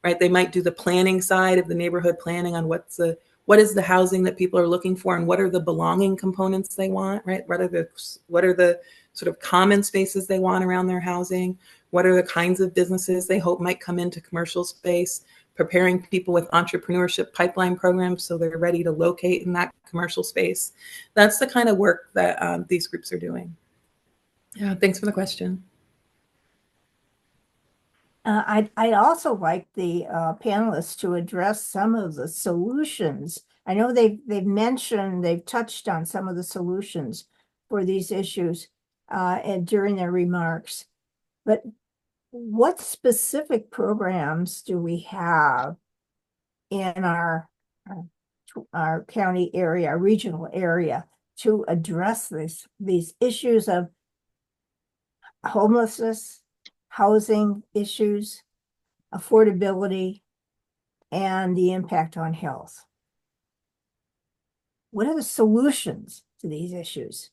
right? They might do the planning side of the neighborhood planning on what is the housing that people are looking for and what are the belonging components they want, right? What are the sort of common spaces they want around their housing? What are the kinds of businesses they hope might come into commercial space? Preparing people with entrepreneurship pipeline programs so they're ready to locate in that commercial space. That's the kind of work that these groups are doing. Yeah, thanks for the question. I'd also like the panelists to address some of the solutions. I know they've touched on some of the solutions for these issues and during their remarks, but what specific programs do we have in our county area, our regional area, to address these issues of homelessness, housing issues, affordability, and the impact on health? What are the solutions to these issues?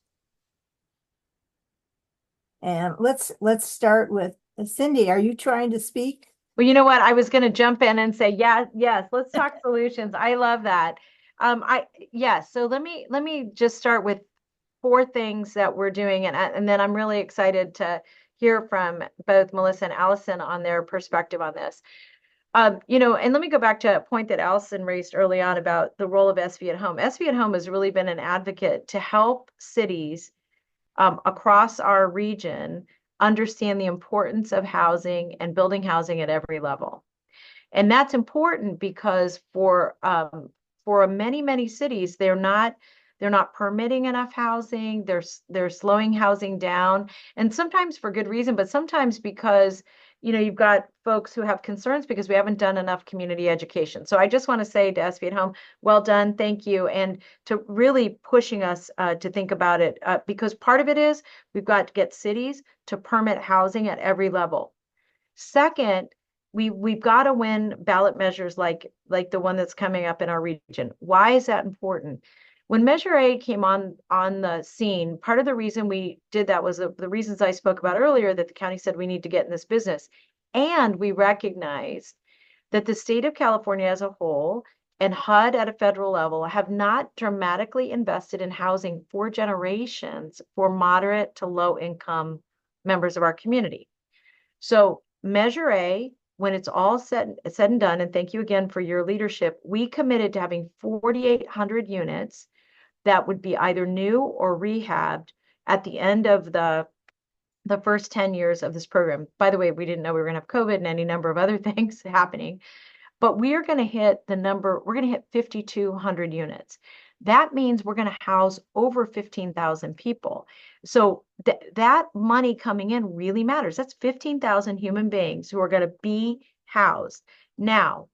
And let's start with Cindy. Are you trying to speak? Well, you know what? I was going to jump in and say, yes, let's talk solutions. I love that. So let me just start with 4 things that we're doing, and then I'm really excited to hear from both Melissa and Alison on their perspective on this. And let me go back to a point that Alison raised early on about the role of SV at Home. SV at Home has really been an advocate to help cities across our region understand the importance of housing and building housing at every level. And that's important because for many cities, they're not permitting enough housing. They're slowing housing down, and sometimes for good reason, but sometimes because you've got folks who have concerns because we haven't done enough community education. So I just want to say to SV at Home, well done, thank you, and to really pushing us to think about it because part of it is we've got to get cities to permit housing at every level. Second, we've got to win ballot measures like the one that's coming up in our region. Why is that important? When Measure A came on the scene, part of the reason we did that was the reasons I spoke about earlier, that the county said we need to get in this business. And we recognized that the state of California as a whole and HUD at a federal level have not dramatically invested in housing for generations for moderate to low income members of our community. So Measure A, when it's all said and done, and thank you again for your leadership, we committed to having 4,800 units that would be either new or rehabbed at the end of the first 10 years of this program. By the way, we didn't know we were going to have COVID and any number of other things happening, but we are going to hit we're going to hit 5,200 units. That means we're going to house over 15,000 people. So that money coming in really matters. That's 15,000 human beings who are going to be housed. Now,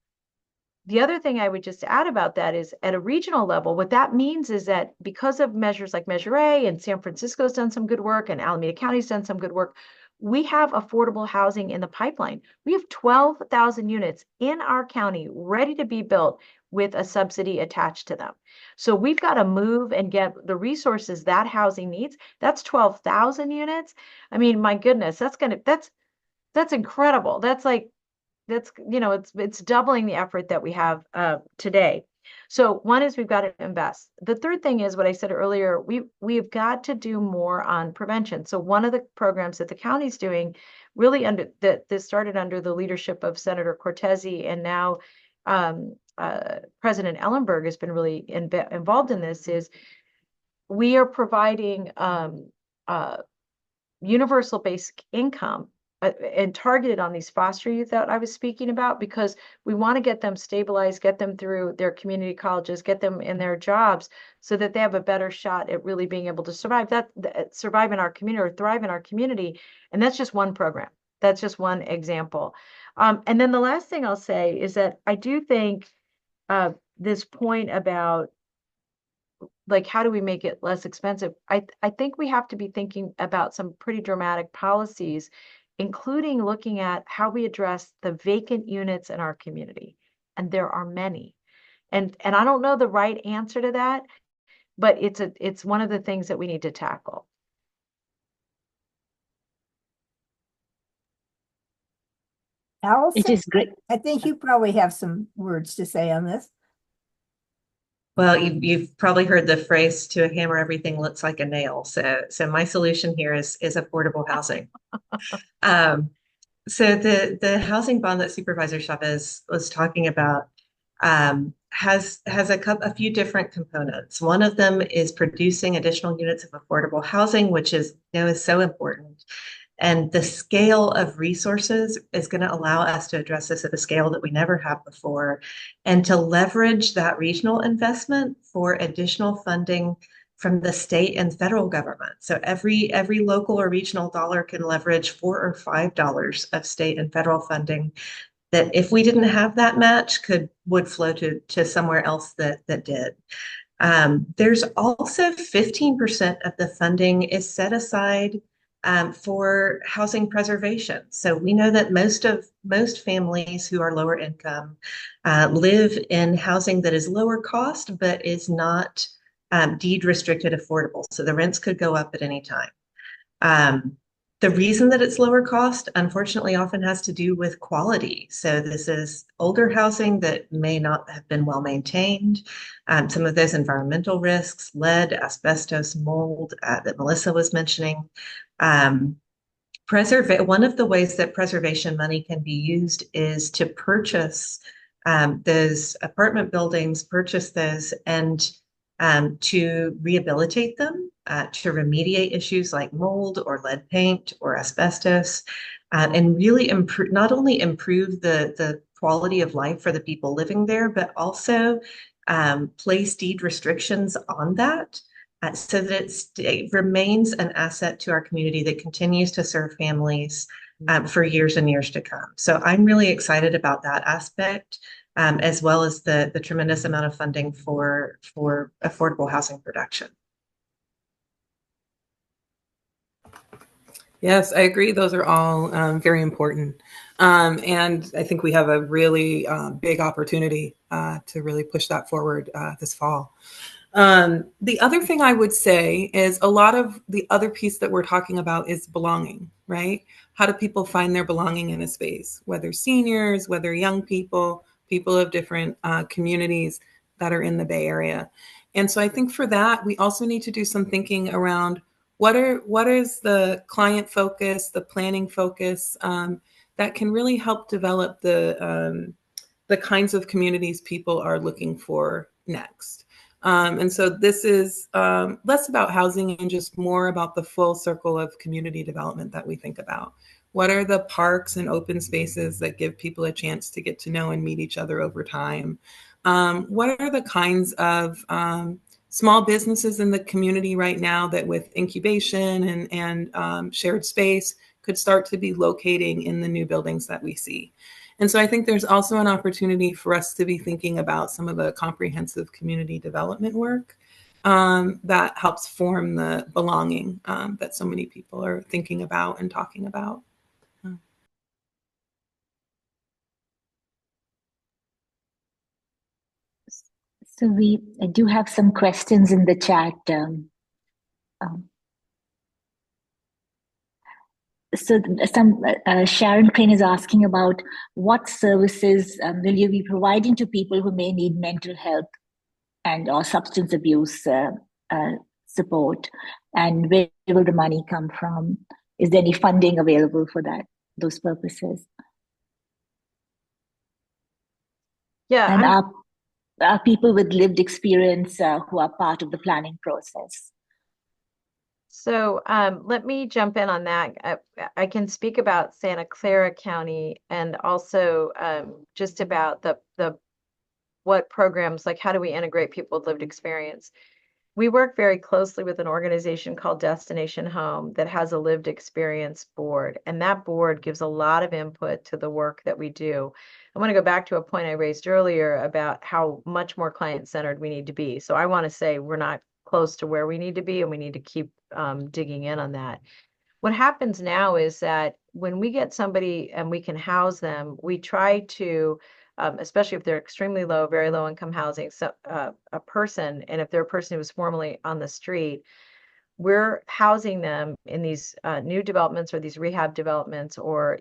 the other thing I would just add about that is at a regional level, what that means is that because of measures like Measure A, and San Francisco's done some good work and Alameda County's done some good work, we have affordable housing in the pipeline. We have 12,000 units in our county ready to be built. with a subsidy attached to them. So we've got to move and get the resources that housing needs. That's 12,000 units. I mean, my goodness, that's incredible. That's it's doubling the effort that we have today. So one is we've got to invest. The third thing is what I said earlier, we've got to do more on prevention. So one of the programs that the county's doing really this started under the leadership of Senator Cortese, and now President Ellenberg has been really involved in this, is we are providing universal basic income and targeted on these foster youth that I was speaking about, because we want to get them stabilized, get them through their community colleges, get them in their jobs so that they have a better shot at really being able to survive in our community or thrive in our community. And that's just one program. That's just one example. And then the last thing I'll say is that I do think this point about like, how do we make it less expensive? I think we have to be thinking about some pretty dramatic policies, including looking at how we address the vacant units in our community. And there are many. And I don't know the right answer to that, but it's one of the things that we need to tackle. Alison, It is great. I think you probably have some words to say on this. Well, you've probably heard the phrase, "To a hammer, everything looks like a nail." So my solution here is affordable housing. So the housing bond that Supervisor Chavez was talking about has a few different components. One of them is producing additional units of affordable housing, which is so important. And the scale of resources is going to allow us to address this at a scale that we never have before, and to leverage that regional investment for additional funding from the state and federal government. So every local or regional dollar can leverage $4 or $5 of state and federal funding that, if we didn't have that match, would flow to somewhere else that did. There's also 15% of the funding is set aside for housing preservation. So we know that most families who are lower income live in housing that is lower cost, but is not deed restricted affordable. So the rents could go up at any time. The reason that it's lower cost, unfortunately, often has to do with quality. So this is older housing that may not have been well maintained. Some of those environmental risks, lead, asbestos, mold that Melissa was mentioning. One of the ways that preservation money can be used is to purchase those apartment buildings, purchase those, and to rehabilitate them, to remediate issues like mold or lead paint or asbestos, and really not only improve the quality of life for the people living there, but also place deed restrictions on that so that it remains an asset to our community that continues to serve families for years and years to come. So I'm really excited about that aspect, as well as the tremendous amount of funding for affordable housing production. Yes, I agree. Those are all very important. And I think we have a really big opportunity to really push that forward this fall. The other thing I would say is a lot of the other piece that we're talking about is belonging, right? How do people find their belonging in a space, whether seniors, whether young people of different communities that are in the Bay Area. And so I think for that, we also need to do some thinking around what is the client focus, the planning focus that can really help develop the kinds of communities people are looking for next. And so this is less about housing and just more about the full circle of community development that we think about. What are the parks and open spaces that give people a chance to get to know and meet each other over time? What are the kinds of small businesses in the community right now that with incubation and shared space could start to be locating in the new buildings that we see? And so I think there's also an opportunity for us to be thinking about some of the comprehensive community development work that helps form the belonging that so many people are thinking about and talking about. So we do have some questions in the chat. So Sharon Crane is asking about what services will you be providing to people who may need mental health and or substance abuse support, and where will the money come from? Is there any funding available for those purposes? Yeah, and are people with lived experience who are part of the planning process? So let me jump in on that. I can speak about Santa Clara County and also just about the what programs, like how do we integrate people with lived experience? We work very closely with an organization called Destination Home that has a lived experience board, and that board gives a lot of input to the work that we do. I want to go back to a point I raised earlier about how much more client-centered we need to be. So I want to say we're not close to where we need to be, and we need to keep digging in on that. What happens now is that when we get somebody and we can house them, we try to, especially if they're extremely low, very low income housing, so a person, and if they're a person who was formerly on the street, we're housing them in these new developments or these rehab developments or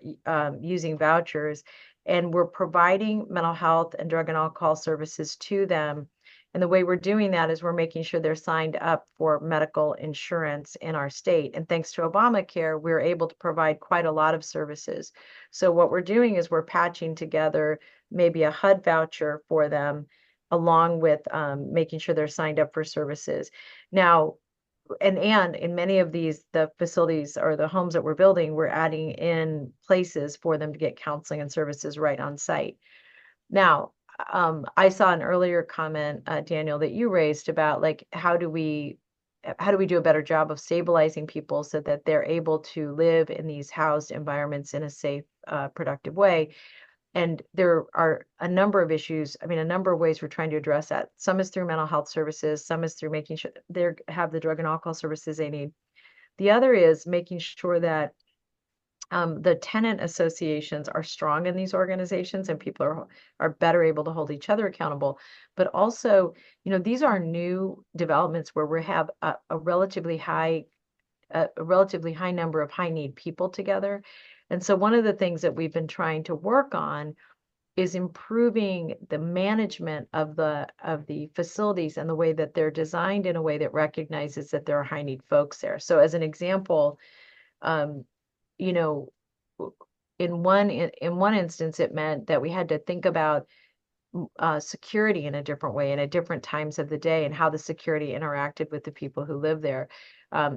using vouchers, and we're providing mental health and drug and alcohol services to them. And the way we're doing that is we're making sure they're signed up for medical insurance in our state. And thanks to Obamacare, we're able to provide quite a lot of services. So what we're doing is we're patching together maybe a HUD voucher for them, along with making sure they're signed up for services. Now, and in many of the facilities or the homes that we're building, we're adding in places for them to get counseling and services right on site. Now, I saw an earlier comment, Daniel, that you raised about like how do we do a better job of stabilizing people so that they're able to live in these housed environments in a safe, productive way. And there are a number of issues, a number of ways we're trying to address that. Some is through mental health services, some is through making sure they have the drug and alcohol services they need. The other is making sure that the tenant associations are strong in these organizations and people are better able to hold each other accountable. But also, these are new developments where we have a relatively high number of high need people together. And so one of the things that we've been trying to work on is improving the management of the facilities and the way that they're designed in a way that recognizes that there are high need folks there. So as an example, in one instance, it meant that we had to think about security in a different way and at different times of the day and how the security interacted with the people who live there.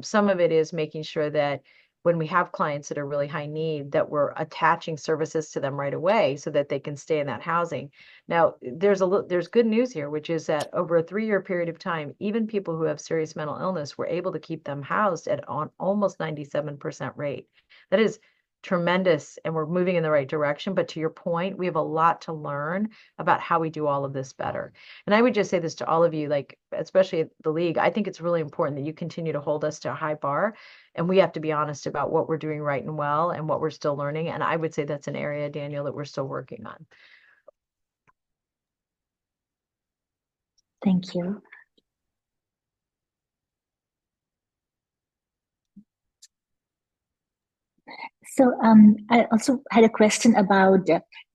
Some of it is making sure that when we have clients that are really high need, that we're attaching services to them right away so that they can stay in that housing. Now, there's good news here, which is that over a 3-year period of time, even people who have serious mental illness, we're able to keep them housed at on almost 97% rate. That is tremendous, and we're moving in the right direction. But to your point, we have a lot to learn about how we do all of this better. And I would just say this to all of you, like, especially at the league, I think it's really important that you continue to hold us to a high bar, and we have to be honest about what we're doing right and well and what we're still learning. And I would say that's an area, Daniel, that we're still working on. Thank you. So I also had a question about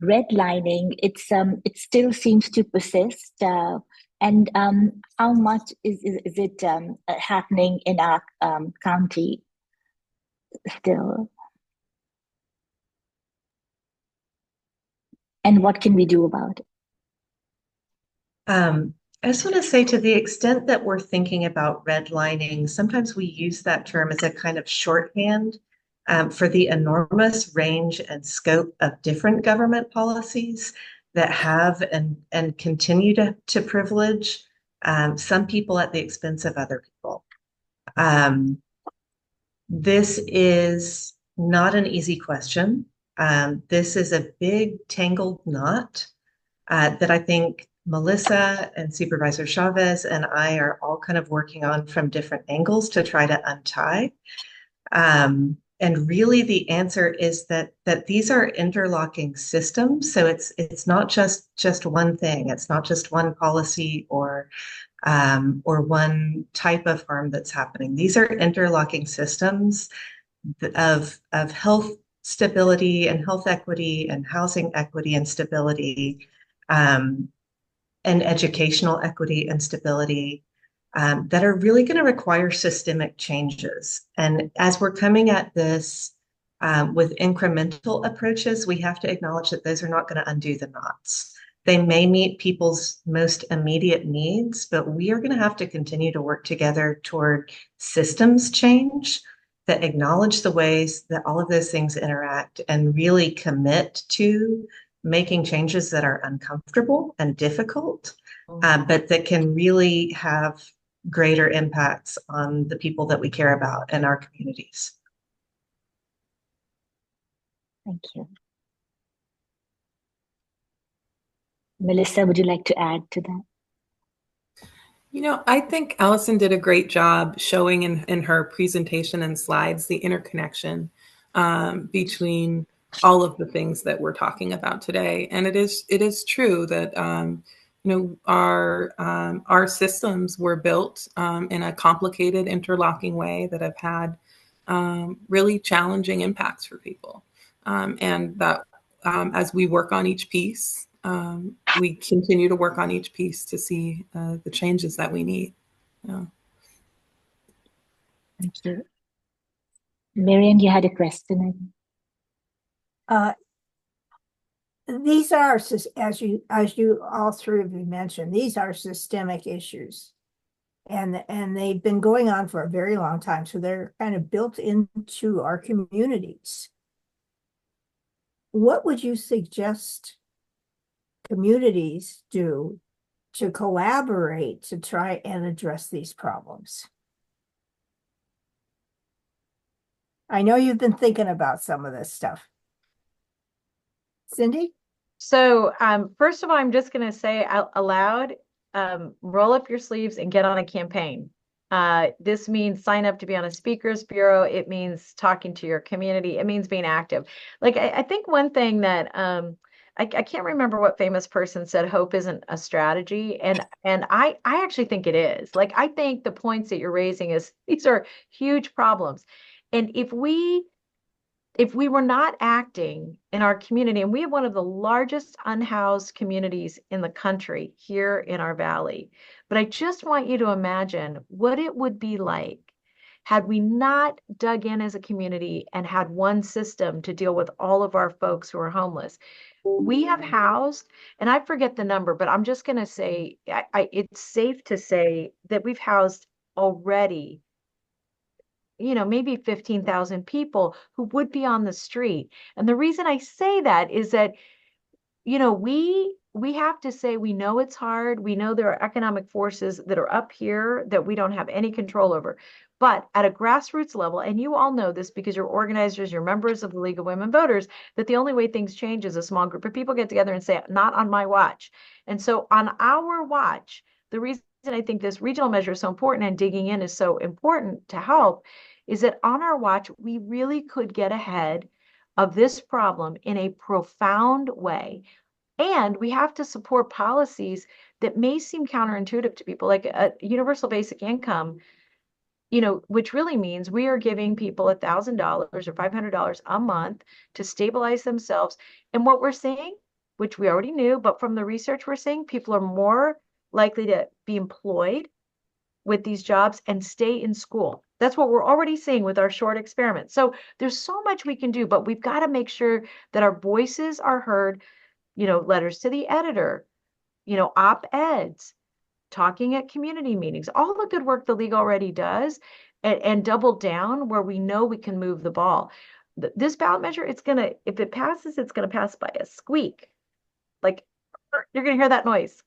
redlining. It still seems to persist, and how much is it happening in our county still? And what can we do about it? I just want to say, to the extent that we're thinking about redlining, sometimes we use that term as a kind of shorthand for the enormous range and scope of different government policies that have and continue to privilege some people at the expense of other people. This is not an easy question. This is a big tangled knot that I think Melissa and Supervisor Chavez and I are all kind of working on from different angles to try to untie. And really the answer is that these are interlocking systems. So it's not just one thing. It's not just one policy or one type of harm that's happening. These are interlocking systems of health stability and health equity and housing equity and stability, and educational equity and stability, that are really going to require systemic changes. And as we're coming at this with incremental approaches, we have to acknowledge that those are not going to undo the knots. They may meet people's most immediate needs, but we are going to have to continue to work together toward systems change that acknowledge the ways that all of those things interact and really commit to making changes that are uncomfortable and difficult, but that can really have greater impacts on the people that we care about and our communities. Thank you. Melissa, would you like to add to that? You know, I think Alison did a great job showing in her presentation and slides the interconnection between all of the things that we're talking about today. And it is true that our systems were built in a complicated, interlocking way that have had really challenging impacts for people, and that as we work on each piece. We continue to work on each piece to see the changes that we need. Yeah. Thank you. Marian, you had a question. These are, as you all three of you mentioned, these are systemic issues. And they've been going on for a very long time. So they're kind of built into our communities. What would you suggest communities do to collaborate to try and address these problems? I know you've been thinking about some of this stuff. Cindy? So first of all, I'm just going to say out aloud, roll up your sleeves and get on a campaign. This means sign up to be on a speakers bureau. It means talking to your community. It means being active. Like I think one thing that I can't remember what famous person said hope isn't a strategy. And I actually think it is. Like I think the points that you're raising is these are huge problems. And if we were not acting in our community, and we have one of the largest unhoused communities in the country here in our valley, but I just want you to imagine what it would be like had we not dug in as a community and had one system to deal with all of our folks who are homeless. We have housed, and I forget the number, but I'm just going to say, it's safe to say that we've housed already maybe 15,000 people who would be on the street. And the reason I say that is that, we have to say, we know it's hard. We know there are economic forces that are up here that we don't have any control over. But at a grassroots level, and you all know this because you're organizers, you're members of the League of Women Voters, that the only way things change is a small group of people get together and say, not on my watch. And so on our watch, the reason I think this regional measure is so important and digging in is so important to help is that on our watch, we really could get ahead of this problem in a profound way. And we have to support policies that may seem counterintuitive to people, like a universal basic income, which really means we are giving people $1,000 or $500 a month to stabilize themselves. And what we're seeing, which we already knew, but from the research we're seeing, people are more likely to be employed with these jobs and stay in school. That's what we're already seeing with our short experiment. So there's so much we can do, but we've got to make sure that our voices are heard, letters to the editor, op-eds, talking at community meetings, all the good work the league already does, and double down where we know we can move the ball. This ballot measure, if it passes, it's going to pass by a squeak. Like you're going to hear that noise.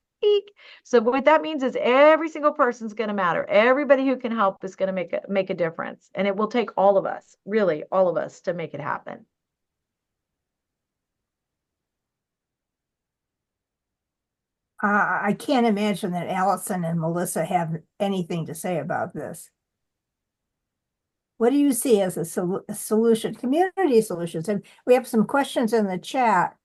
So what that means is every single person's going to matter. Everybody who can help is going to make a difference. And it will take all of us, really all of us, to make it happen. I can't imagine that Alison and Melissa have anything to say about this. what do you see as a solution, community solutions? And we have some questions in the chat.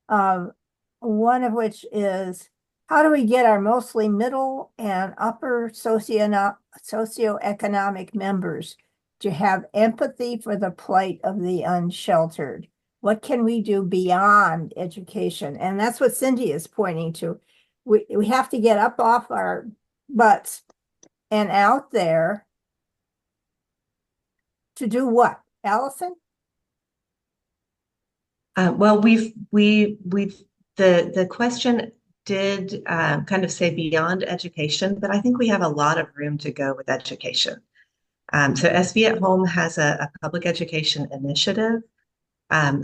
One of which is, how do we get our mostly middle and upper socioeconomic members to have empathy for the plight of the unsheltered? What can we do beyond education? And that's what Cindy is pointing to. We have to get up off our butts and out there to do what, Alison? Well, the question did kind of say beyond education, but I think we have a lot of room to go with education. So SB at Home has a public education initiative.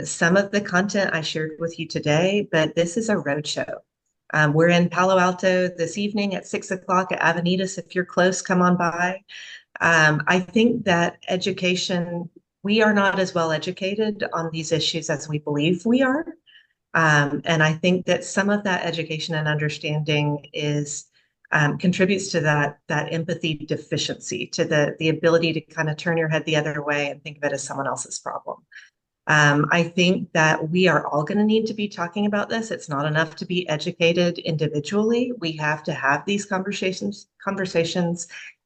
Some of the content I shared with you today, but this is a roadshow. We're in Palo Alto this evening at 6 o'clock at Avenidas. If you're close, come on by. I think that education, we are not as well educated on these issues as we believe we are. And I think that some of that education and understanding contributes to that empathy deficiency, to the ability to kind of turn your head the other way and think of it as someone else's problem. I think that we are all going to need to be talking about this. It's not enough to be educated individually. We have to have these conversations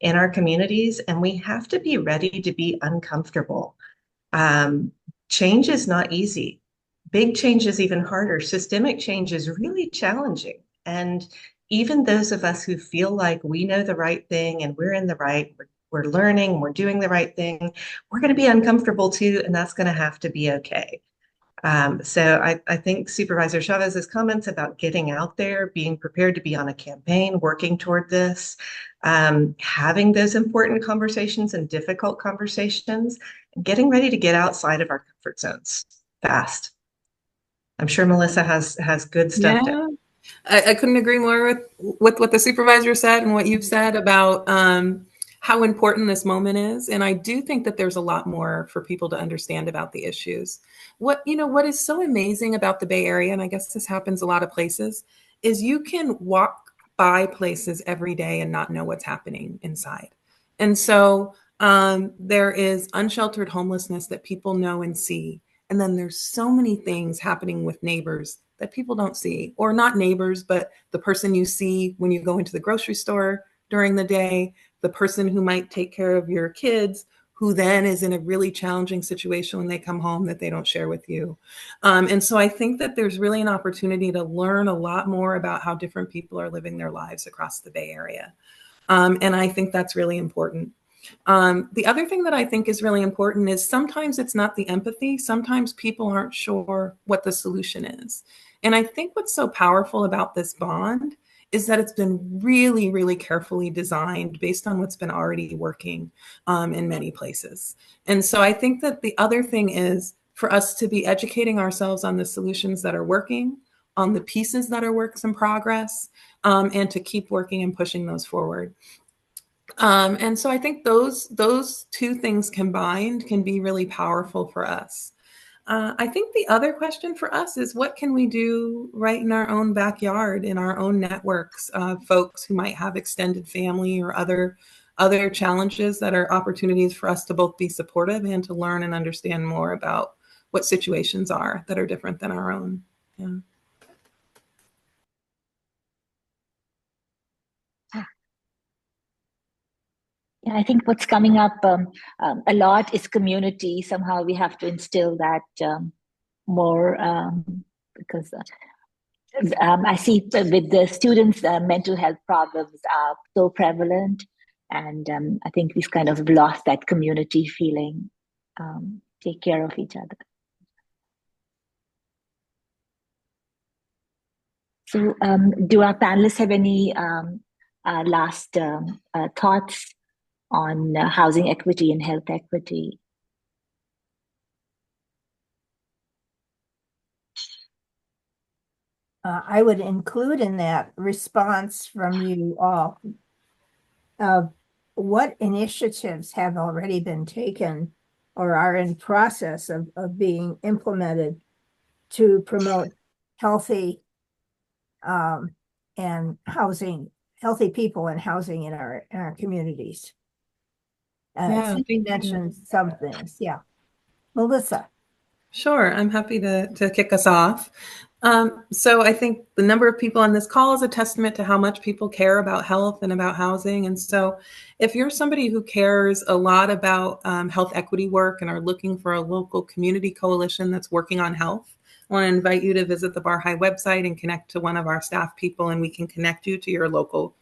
in our communities, and we have to be ready to be uncomfortable. Change is not easy. Big change is even harder. Systemic change is really challenging. And even those of us who feel like we know the right thing and we're in the right, we're learning, we're doing the right thing, we're going to be uncomfortable too, and that's going to have to be okay. So I think Supervisor Chavez's comments about getting out there, being prepared to be on a campaign, working toward this, having those important conversations and difficult conversations, and getting ready to get outside of our comfort zones fast. I'm sure Melissa has good stuff. Yeah. I couldn't agree more with what the supervisor said and what you've said about how important this moment is. And I do think that there's a lot more for people to understand about the issues. What is so amazing about the Bay Area, and I guess this happens a lot of places, is you can walk by places every day and not know what's happening inside. And so there is unsheltered homelessness that people know and see. And then there's so many things happening with neighbors that people don't see, or not neighbors, but the person you see when you go into the grocery store during the day, the person who might take care of your kids, who then is in a really challenging situation when they come home that they don't share with you. And so I think that there's really an opportunity to learn a lot more about how different people are living their lives across the Bay Area. And I think that's really important. The other thing that I think is really important is sometimes it's not the empathy. Sometimes people aren't sure what the solution is. And I think what's so powerful about this bond is that it's been really, really carefully designed based on what's been already working in many places. And so I think that the other thing is for us to be educating ourselves on the solutions that are working, on the pieces that are works in progress, and to keep working and pushing those forward. And so I think those two things combined can be really powerful for us. I think the other question for us is what can we do right in our own backyard, in our own networks of folks who might have extended family or other challenges that are opportunities for us to both be supportive and to learn and understand more about what situations are that are different than our own. Yeah. Yeah, I think what's coming up a lot is community. Somehow we have to instill that more because I see with the students, mental health problems are so prevalent. And I think we've kind of lost that community feeling, take care of each other. So do our panelists have any last thoughts on housing equity and health equity? I would include in that response from you all of what initiatives have already been taken or are in process of being implemented to promote healthy and healthy people and housing in our communities. Yeah, Cindy thank you. mentioned some things. Yeah. Melissa. Sure, I'm happy to kick us off. So I think the number of people on this call is a testament to how much people care about health and about housing. And so if you're somebody who cares a lot about health equity work and are looking for a local community coalition that's working on health, I want to invite you to visit the BARHI website and connect to one of our staff people, and we can connect you to your local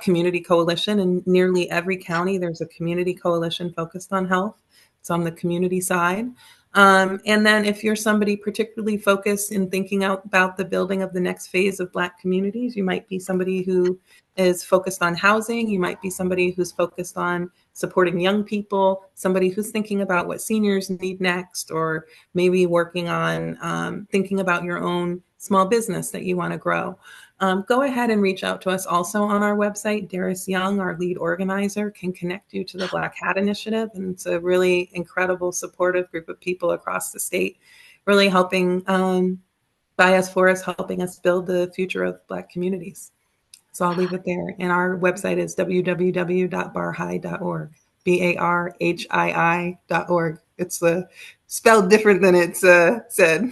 community coalition. In nearly every county, there's a community coalition focused on health. It's on the community side. And then if you're somebody particularly focused in thinking out about the building of the next phase of Black communities, you might be somebody who is focused on housing. You might be somebody who's focused on supporting young people, somebody who's thinking about what seniors need next, or maybe working on thinking about your own small business that you want to grow. Go ahead and reach out to us also on our website. Darius Young, our lead organizer, can connect you to the Black Hat Initiative. And it's a really incredible, supportive group of people across the state, really helping by us, for us, helping us build the future of Black communities. So I'll leave it there. And our website is www.barhi.org, BARHII.org. It's spelled different than it's said.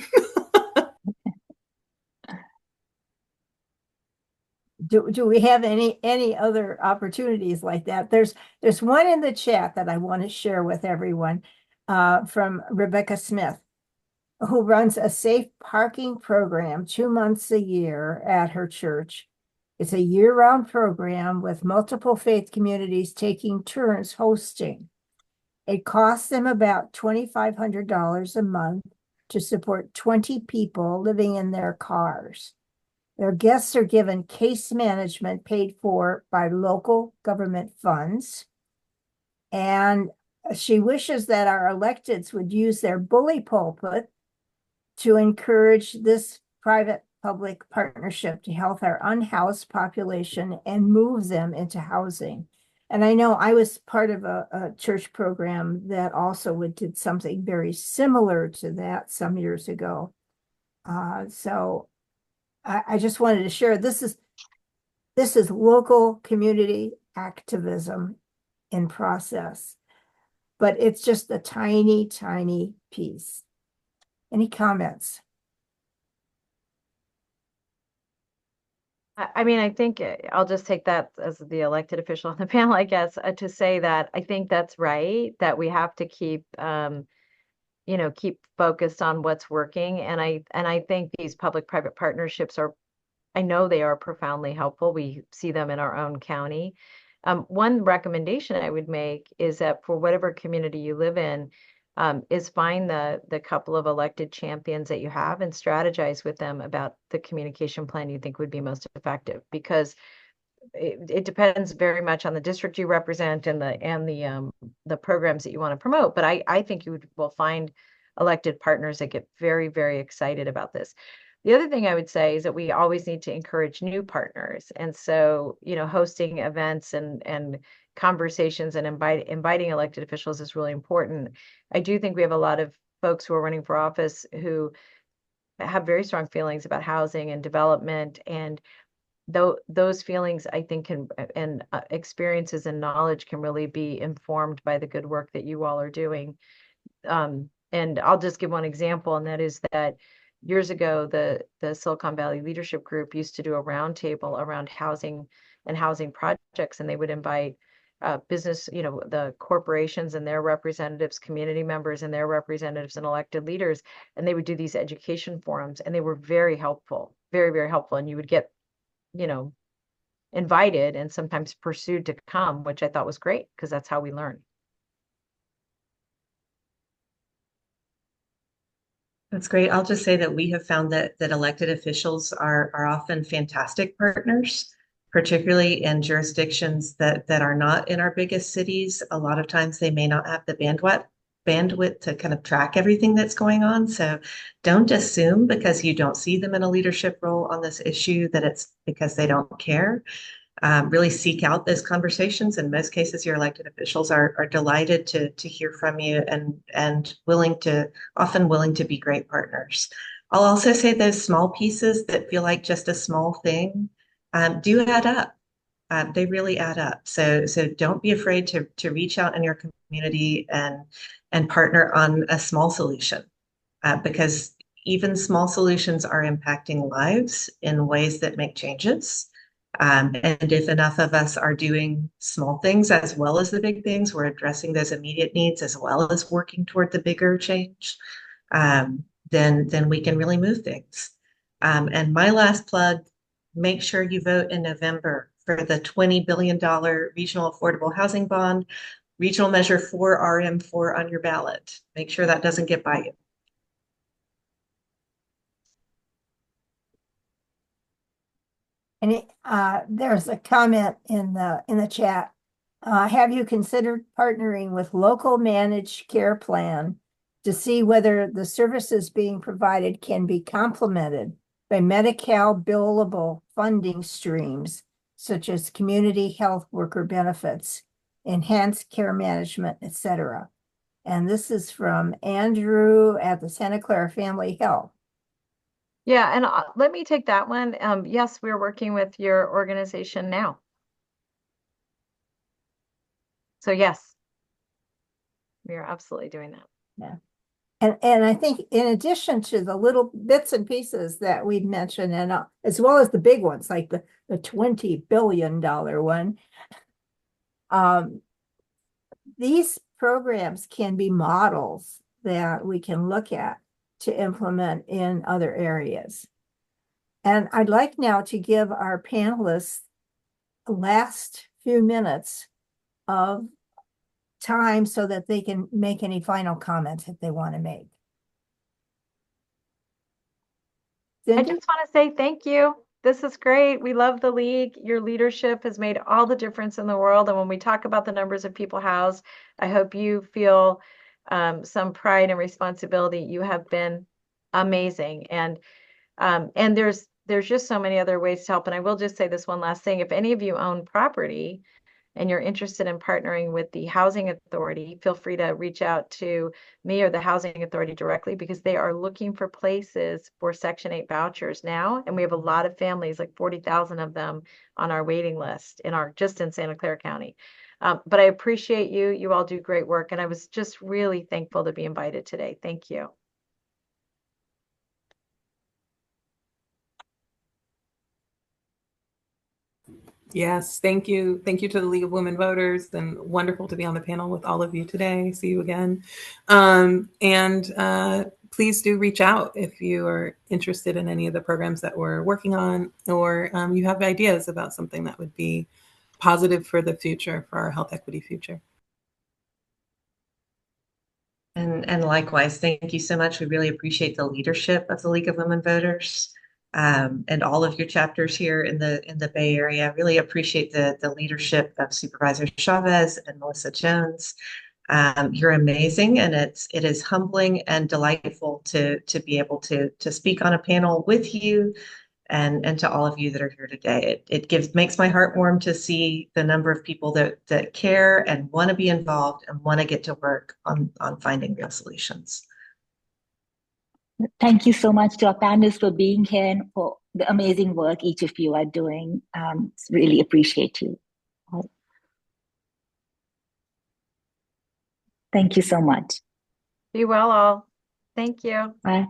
Do we have any other opportunities like that? There's one in the chat that I want to share with everyone from Rebecca Smith, who runs a safe parking program 2 months a year at her church. It's a year-round program with multiple faith communities taking turns hosting. It costs them about $2,500 a month to support 20 people living in their cars. Their guests are given case management paid for by local government funds. And she wishes that our electeds would use their bully pulpit to encourage this private-public partnership to help our unhoused population and move them into housing. And I know I was part of a church program that also did something very similar to that some years ago. So I just wanted to share, this is local community activism in process, but it's just a tiny, tiny piece. Any comments? I mean, I think I'll just take that as the elected official on the panel, I guess, to say that I think that's right, that we have to keep, keep focused on what's working. And I think these public-private partnerships I know they are profoundly helpful. We see them in our own county. One recommendation I would make is that for whatever community you live in, is find the couple of elected champions that you have and strategize with them about the communication plan you think would be most effective, because it depends very much on the district you represent and the programs that you want to promote. But I think you will find elected partners that get very, very excited about this. The other thing I would say is that we always need to encourage new partners. And so, hosting events and conversations and inviting elected officials is really important. I do think we have a lot of folks who are running for office who have very strong feelings about housing and development, and those feelings, I think, and experiences and knowledge can really be informed by the good work that you all are doing. And I'll just give one example, and that is that years ago, the Silicon Valley Leadership Group used to do a roundtable around housing and housing projects, and they would invite business, the corporations and their representatives, community members and their representatives, and elected leaders, and they would do these education forums, and they were very helpful, very, very helpful. And you would get, invited and sometimes pursued to come, which I thought was great, because that's how we learn. That's great. I'll just say that we have found that elected officials are often fantastic partners, particularly in jurisdictions that are not in our biggest cities. A lot of times they may not have the bandwidth to kind of track everything that's going on. So don't assume because you don't see them in a leadership role on this issue that it's because they don't care. Really seek out those conversations. In most cases, your elected officials are delighted to hear from you and often willing to be great partners. I'll also say those small pieces that feel like just a small thing do add up. they really add up. So don't be afraid to reach out in your community and partner on a small solution, because even small solutions are impacting lives in ways that make changes. And if enough of us are doing small things as well as the big things, we're addressing those immediate needs as well as working toward the bigger change, then we can really move things. And my last plug, make sure you vote in November for the $20 billion Regional Affordable Housing Bond, Regional Measure 4 RM4 on your ballot. Make sure that doesn't get by you. And there's a comment in the chat. Have you considered partnering with local managed care plan to see whether the services being provided can be complemented by Medi-Cal billable funding streams, such as community health worker benefits, enhanced care management, etc.? And this is from Andrew at the Santa Clara Family Health. Yeah, and let me take that one. Yes, we're working with your organization now. So yes, we are absolutely doing that. Yeah. And I think in addition to the little bits and pieces that we've mentioned, and as well as the big ones, like the $20 billion one, these programs can be models that we can look at to implement in other areas. And I'd like now to give our panelists the last few minutes of time so that they can make any final comments if they want to make. I Cindy? just want to say thank you. This is great. We love the league. Your leadership has made all the difference in the world. And when we talk about the numbers of people housed, I hope you feel some pride and responsibility. You have been amazing. And there's just so many other ways to help. And I will just say this one last thing. If any of you own property and you're interested in partnering with the Housing Authority, feel free to reach out to me or the Housing Authority directly, because they are looking for places for Section 8 vouchers now. And we have a lot of families, like 40,000 of them on our waiting list just in Santa Clara County. But I appreciate you. You all do great work. And I was just really thankful to be invited today. Thank you. Yes, thank you. Thank you to the League of Women Voters, and wonderful to be on the panel with all of you today. See you again. Please do reach out if you are interested in any of the programs that we're working on, or you have ideas about something that would be positive for the future, for our health equity future. And likewise, thank you so much. We really appreciate the leadership of the League of Women Voters, and all of your chapters here in the Bay Area. I really appreciate the leadership of Supervisor Chavez and Melissa Jones. You're amazing, and it is humbling and delightful to be able to speak on a panel with you, and to all of you that are here today. It makes my heart warm to see the number of people that care and want to be involved and want to get to work on finding real solutions. Thank you so much to our panelists for being here and for the amazing work each of you are doing. Really appreciate you. Thank you so much. Be well all. Thank you. Bye.